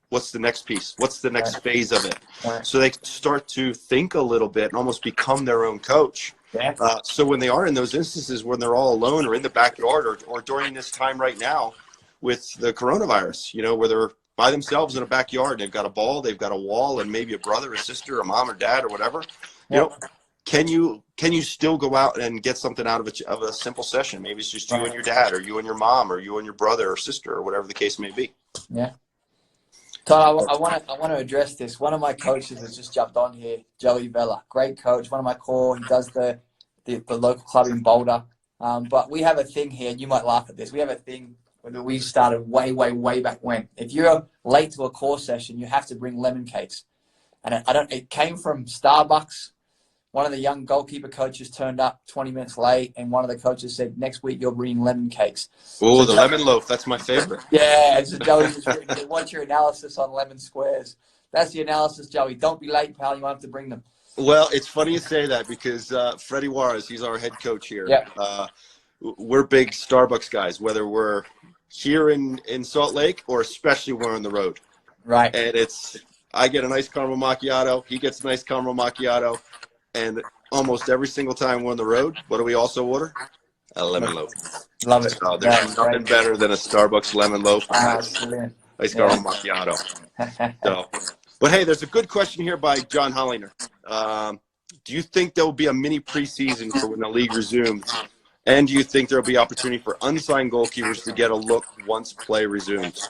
What's the next piece? What's the next phase of it? So they start to think a little bit and almost become their own coach. Yeah. So when they are in those instances when they're all alone or in the backyard or during this time right now with the coronavirus, you know, where they're by themselves in a backyard, they've got a ball, they've got a wall, and maybe a brother, a sister, a mom or dad or whatever. You know, can you still go out and get something out of a simple session? Maybe it's just you and your dad, or you and your mom, or you and your brother or sister, or whatever the case may be. Yeah. Todd, I want to address this. One of my coaches has just jumped on here, Joey Vella, great coach, one of my core. He does the local club in Boulder. But we have a thing here. You might laugh at this. We have a thing that we started way back when. If you're late to a core session, you have to bring lemon cakes. And it came from Starbucks. One of the young goalkeeper coaches turned up 20 minutes late, and one of the coaches said, next week you're bringing lemon cakes. Oh, the lemon loaf. That's my favorite. Yeah, so Joey just written, what's your analysis on lemon squares? That's the analysis, Joey. Don't be late, pal. You won't have to bring them. Well, it's funny you say that because Freddie Juarez, he's our head coach here. Yeah. We're big Starbucks guys, whether we're here in Salt Lake or especially when we're on the road. Right. And I get a nice caramel macchiato. He gets a nice caramel macchiato. And almost every single time we're on the road, what do we also order? A lemon loaf. Love it. So there's nothing better than a Starbucks lemon loaf. Nice caramel macchiato. So, but hey, there's a good question here by John Holliner. Do you think there will be a mini preseason for when the league resumes? And do you think there will be opportunity for unsigned goalkeepers to get a look once play resumes?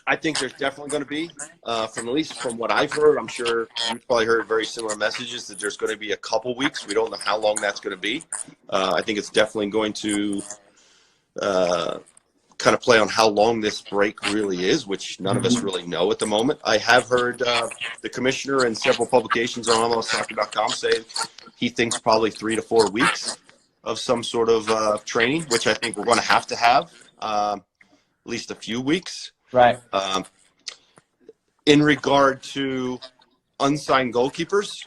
I think there's definitely going to be, at least from what I've heard, I'm sure you've probably heard very similar messages that there's going to be a couple weeks. We don't know how long that's going to be. I think it's definitely going to kind of play on how long this break really is, which none of us really know at the moment. I have heard the commissioner and several publications on almosoccer.com say he thinks probably 3 to 4 weeks of some sort of training, which I think we're going to have at least a few weeks. Right. In regard to unsigned goalkeepers,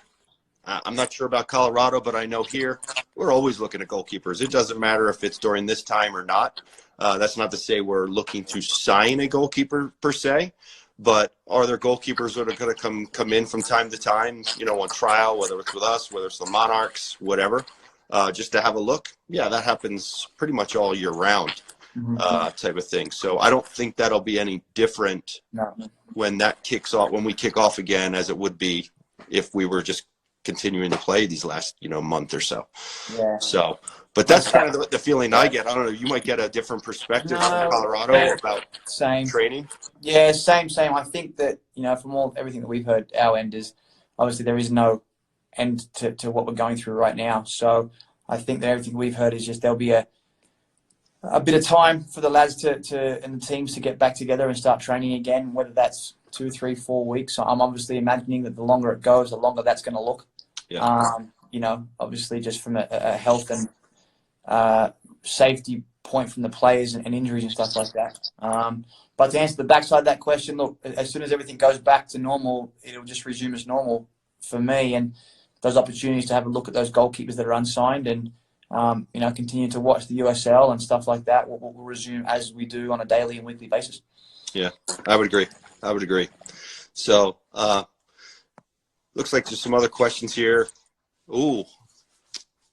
I'm not sure about Colorado, but I know here we're always looking at goalkeepers. It doesn't matter if it's during this time or not. That's not to say we're looking to sign a goalkeeper per se, but are there goalkeepers that are going to come in from time to time, you know, on trial, whether it's with us, whether it's the Monarchs, whatever, just to have a look? Yeah, that happens pretty much all year round. Type of thing. So I don't think that'll be any different when that kicks off, when we kick off again, as it would be if we were just continuing to play these last, month or so. Yeah. So, but that's kind of the feeling I get. I don't know. You might get a different perspective from Colorado about training. Yeah, same. I think that, from everything that we've heard, our end is obviously there is no end to what we're going through right now. So I think that everything we've heard is just there'll be a bit of time for the lads and the teams to get back together and start training again, whether that's 2, 3, 4 weeks. I'm obviously imagining that the longer it goes, the longer that's going to look. Yeah. Obviously just from a health and safety point from the players and injuries and stuff like that. But to answer the backside of that question, look, as soon as everything goes back to normal, it'll just resume as normal for me. And those opportunities to have a look at those goalkeepers that are unsigned and, continue to watch the USL and stuff like that will resume as we do on a daily and weekly basis. Yeah, I would agree. So, looks like there's some other questions here. Ooh,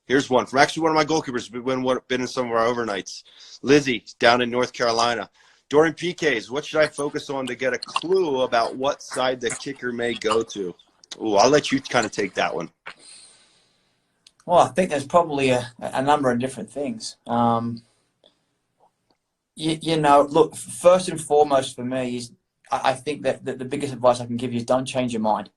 here's one from actually one of my goalkeepers who's been in some of our overnights. Lizzie, down in North Carolina. During PKs, what should I focus on to get a clue about what side the kicker may go to? Ooh, I'll let you kind of take that one. Well, I think there's probably a number of different things. Look, first and foremost for me is I think that the biggest advice I can give you is don't change your mind.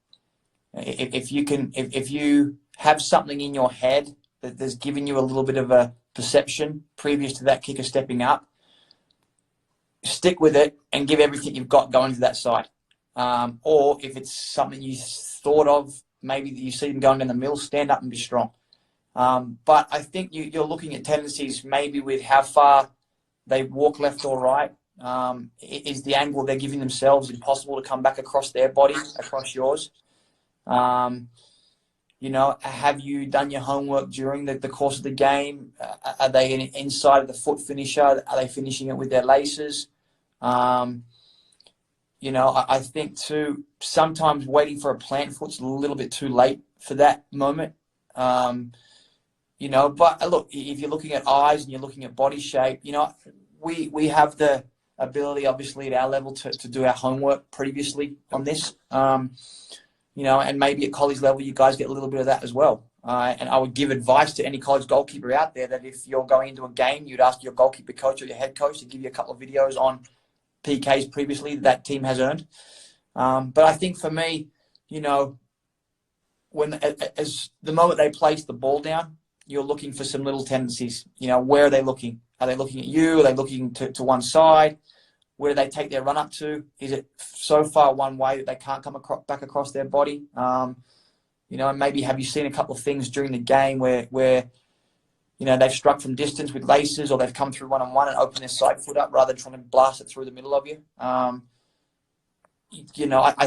If you have something in your head that's giving you a little bit of a perception previous to that kicker stepping up, stick with it and give everything you've got going to that side. Or if it's something you thought of, maybe that you see them going down the middle, stand up and be strong. But I think you're looking at tendencies maybe with how far they walk left or right. Is the angle they're giving themselves impossible to come back across their body, across yours? Have you done your homework during the course of the game? Are they inside of the foot finisher? Are they finishing it with their laces? I think too, sometimes waiting for a plant foot's a little bit too late for that moment. But look, if you're looking at eyes and you're looking at body shape, we have the ability, obviously, at our level to do our homework previously on this. And maybe at college level, you guys get a little bit of that as well. And I would give advice to any college goalkeeper out there that if you're going into a game, you'd ask your goalkeeper coach or your head coach to give you a couple of videos on PKs previously that team has earned. But I think for me, as the moment they place the ball down, you're looking for some little tendencies. Where are they looking? Are they looking at you? Are they looking to one side? Where do they take their run up to? Is it so far one way that they can't come back across their body? And maybe have you seen a couple of things during the game where they've struck from distance with laces, or they've come through one-on-one and opened their side foot up rather than trying to blast it through the middle of you? I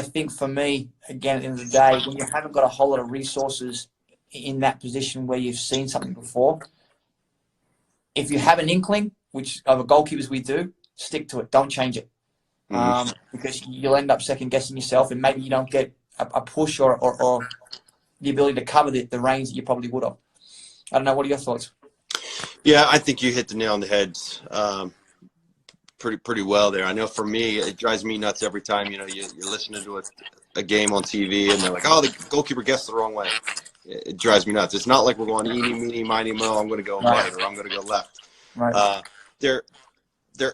think for me, again, at the end of the day, when you haven't got a whole lot of resources in that position where you've seen something before, if you have an inkling, which other goalkeepers we do, stick to it. Don't change it. Because you'll end up second-guessing yourself, and maybe you don't get a push or the ability to cover the range that you probably would have. I don't know. What are your thoughts? Yeah, I think you hit the nail on the head pretty well there. I know for me, it drives me nuts every time, you're listening to a game on TV and they're like, oh, the goalkeeper guessed the wrong way. It drives me nuts. It's not like we're going eeny, meeny, miny, mo, I'm going to go right or I'm going to go left. Right. They're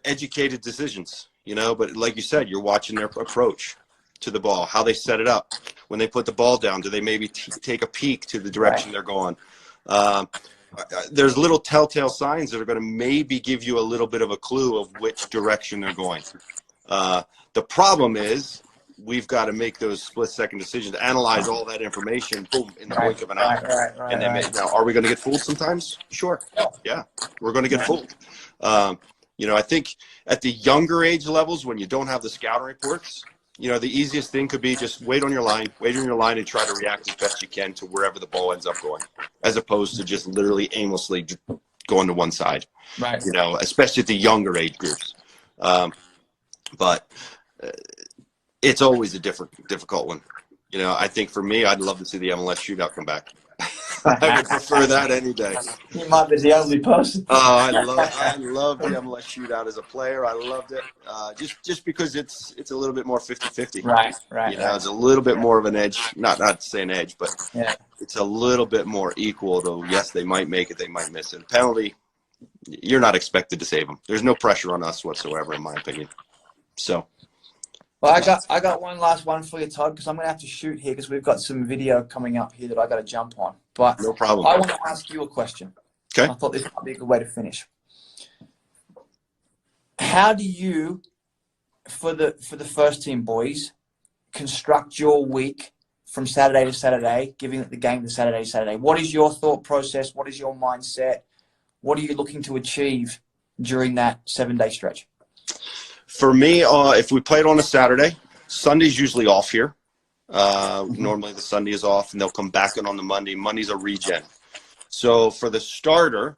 educated decisions, but like you said, you're watching their approach to the ball, how they set it up. When they put the ball down, do they maybe take a peek to the direction they're going? There's little telltale signs that are going to maybe give you a little bit of a clue of which direction they're going. The problem is we've got to make those split-second decisions, analyze all that information, boom, in the blink of an eye. And then now, are we going to get fooled sometimes? Sure. Yeah, we're going to get fooled. I think at the younger age levels, when you don't have the scouting reports, the easiest thing could be just wait on your line and try to react as best you can to wherever the ball ends up going, as opposed to just literally aimlessly going to one side, right? Especially at the younger age groups. But it's always a difficult one. I think for me, I'd love to see the MLS shootout come back. I would prefer that any day. You might be the only person. Oh, I love the MLS shootout as a player. I loved it. Just because it's a little bit more 50-50. Right. It's a little bit more of an edge. Not to say an edge, but it's a little bit more equal. Though, yes, they might make it, they might miss it. A penalty, you're not expected to save them. There's no pressure on us whatsoever, in my opinion. So. Well, I got one last one for you, Todd, because I'm going to have to shoot here because we've got some video coming up here that I got to jump on. But no problem. I want to ask you a question. Okay. I thought this might be a good way to finish. How do you, for the first team boys, construct your week from Saturday to Saturday, giving the game to Saturday to Saturday? What is your thought process? What is your mindset? what are you looking to achieve during that 7-day stretch? For me, if we played on a Saturday, Sunday's usually off here. Normally the Sunday is off, and they'll come back in on the Monday. Monday's a regen. So for the starter,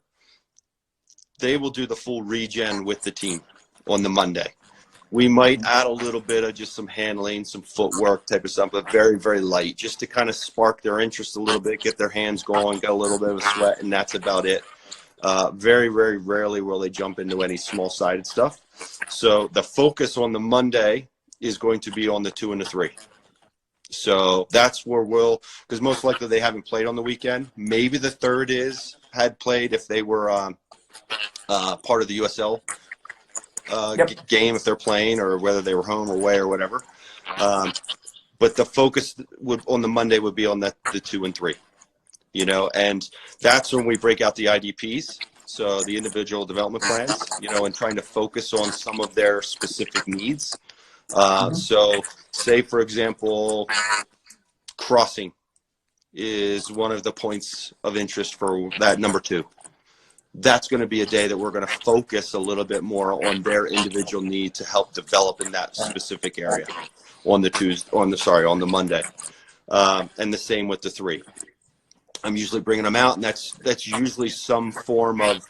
they will do the full regen with the team on the Monday. We might add a little bit of just some handling, some footwork type of stuff, but very, very light, just to kind of spark their interest a little bit, get their hands going, get a little bit of a sweat, and that's about it. Very, very rarely will they jump into any small-sided stuff. So the focus on the Monday is going to be on the 2 and the 3. So that's where because most likely they haven't played on the weekend. Maybe the third had played if they were part of the USL game, if they're playing, or whether they were home or away or whatever. But the focus on the Monday would be on the 2 and 3, and that's when we break out the IDPs. So the individual development plans, and trying to focus on some of their specific needs. So say, for example, crossing is one of the points of interest for that number 2. That's going to be a day that we're going to focus a little bit more on their individual need to help develop in that specific area on the Monday. And the same with the 3. I'm usually bringing them out, and that's usually some form of,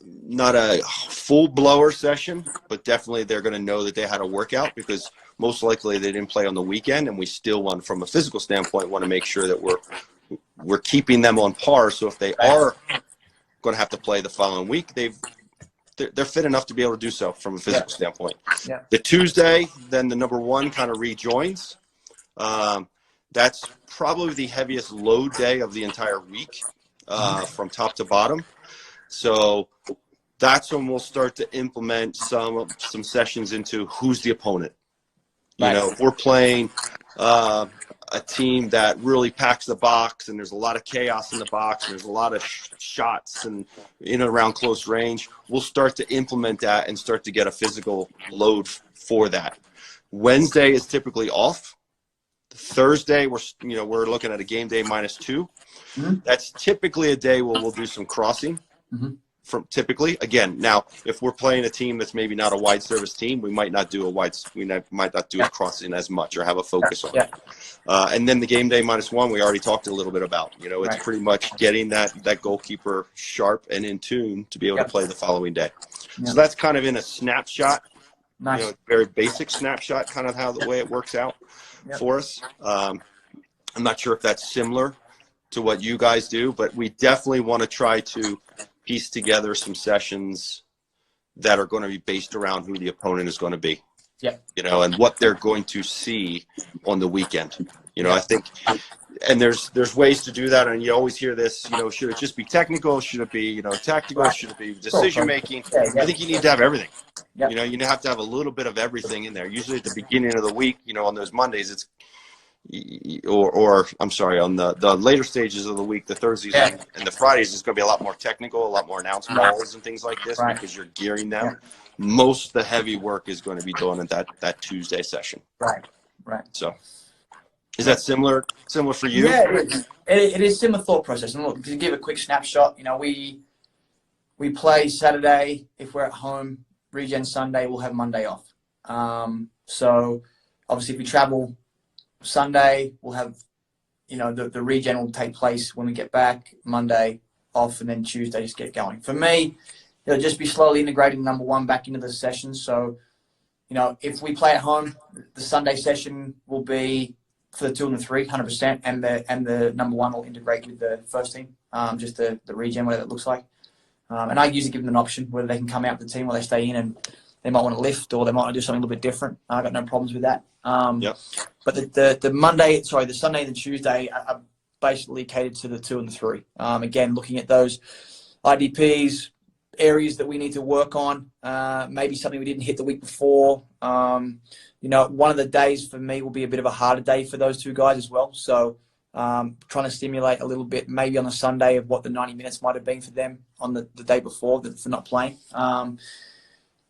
not a full blower session, but definitely they're going to know that they had a workout, because most likely they didn't play on the weekend, and we still want, from a physical standpoint, want to make sure that we're keeping them on par. So if they are going to have to play the following week, they're fit enough to be able to do so from a physical standpoint. Yeah. The Tuesday, then the number 1 kind of rejoins. That's probably the heaviest load day of the entire week, from top to bottom. So that's when we'll start to implement some sessions into who's the opponent. If we're playing a team that really packs the box, and there's a lot of chaos in the box, and there's a lot of shots and in and around close range, we'll start to implement that and start to get a physical load for that. Wednesday is typically off. Thursday, we're looking at a game day -2. Mm-hmm. That's typically a day where we'll do some crossing. Mm-hmm. Typically, again, now if we're playing a team that's maybe not a wide service team, we might not do a crossing as much, or have a focus on it. And then the game day -1, we already talked a little bit about. It's pretty much getting that goalkeeper sharp and in tune to be able to play the following day. So that's kind of in a snapshot, very basic snapshot, kind of how the way it works out for us. I'm not sure if that's similar to what you guys do, but we definitely want to try to piece together some sessions that are going to be based around who the opponent is going to be, and what they're going to see on the weekend. I think, and there's ways to do that, and you always hear this, should it just be technical? Should it be, tactical? Should it be decision making? I think you need to have everything. You have to have a little bit of everything in there. Usually at the beginning of the week, on those Mondays, it's, or I'm sorry, on the later stages of the week, the Thursdays and the Fridays, it's going to be a lot more technical, a lot more announce balls and things like this, because you're gearing them. Most of the heavy work is going to be done at that Tuesday session. Right. So is that similar for you? Yeah, it is similar thought process. And look, to give a quick snapshot, we play Saturday. If we're at home, regen Sunday, we'll have Monday off. So obviously if we travel Sunday, we'll have, the regen will take place when we get back. Monday off, and then Tuesday just get going. For me, it'll just be slowly integrating number 1 back into the session. So, if we play at home, the Sunday session will be for the 2 and the 3, 100%, and the number 1 will integrate with the first team, just the regen, whatever it looks like. And I usually give them an option whether they can come out with the team or they stay in, and they might want to lift, or they might want to do something a little bit different. I've got no problems with that. But the Sunday and the Tuesday are basically catered to the 2 and the 3. Again, looking at those IDPs, areas that we need to work on, maybe something we didn't hit the week before. One of the days for me will be a bit of a harder day for those 2 guys as well. So trying to stimulate a little bit, maybe on a Sunday, of what the 90 minutes might have been for them on the day before for not playing.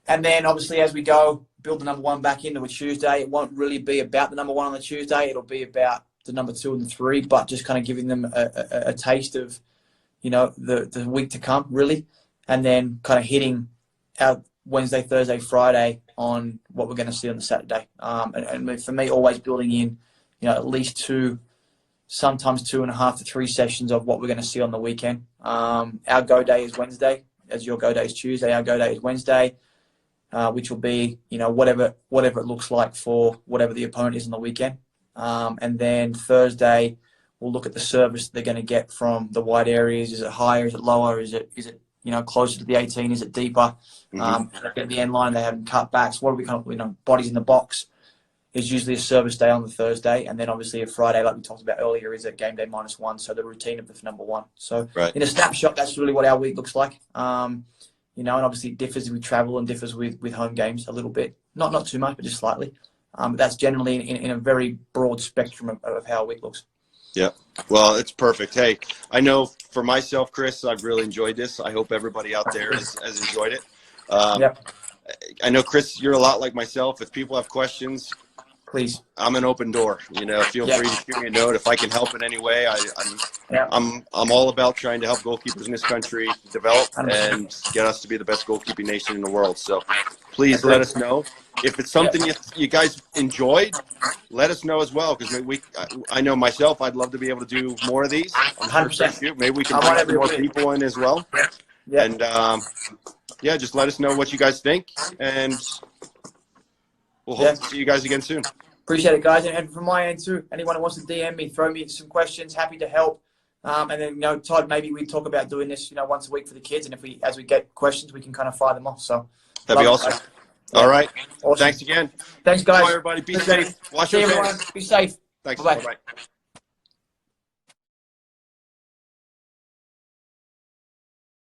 And then obviously as we go, build the number 1 back into a Tuesday. It won't really be about the number 1 on the Tuesday. It'll be about the number 2 and the 3, but just kind of giving them a taste of, you know, the week to come, really, and then kind of hitting our Wednesday, Thursday, Friday on what we're going to see on the Saturday. And for me, always building in, you know, at least 2, sometimes 2.5 to 3 sessions of what we're going to see on the weekend. Our go day is Wednesday, as your go day is Tuesday. Our go day is Wednesday, which will be, you know, whatever it looks like for whatever the opponent is on the weekend. And then Thursday, we'll look at the service they're going to get from the wide areas. Is it higher? Is it lower? Is it you know, closer to the 18? Is it deeper? At the end line, they have cut backs. What are we kind of, you know, bodies in the box is usually a service day on the Thursday. And then obviously a Friday, like we talked about earlier, is a game day -1. So the routine of the number 1. So in a snapshot, that's really what our week looks like. You know, and obviously it differs with travel and differs with home games a little bit. Not too much, but just slightly. But that's generally in a very broad spectrum of how a week looks. Yeah. Well, it's perfect. Hey, I know for myself, Chris, I've really enjoyed this. I hope everybody out there has enjoyed it. I know, Chris, you're a lot like myself. If people have questions, please, I'm an open door. You know, feel free to shoot me a note if I can help in any way. I'm all about trying to help goalkeepers in this country develop and get us to be the best goalkeeping nation in the world. So please let us know. If it's something you guys enjoyed, let us know as well, because I know myself, I'd love to be able to do more of these. I'm sure Chris, maybe we can bring some more people in as well. And yeah, just let us know what you guys think, and we'll hope to see you guys again soon. Appreciate it, guys. And from my end too, anyone who wants to DM me, throw me some questions, happy to help. And then, you know, Todd, maybe we talk about doing this, you know, once a week for the kids, and as we get questions, we can kind of fire them off. So that'd be awesome. All right. Awesome. Thanks again. Thanks, guys. Bye, everybody. Be safe. Wash your hands. Be safe. Thanks. Bye-bye. Bye-bye.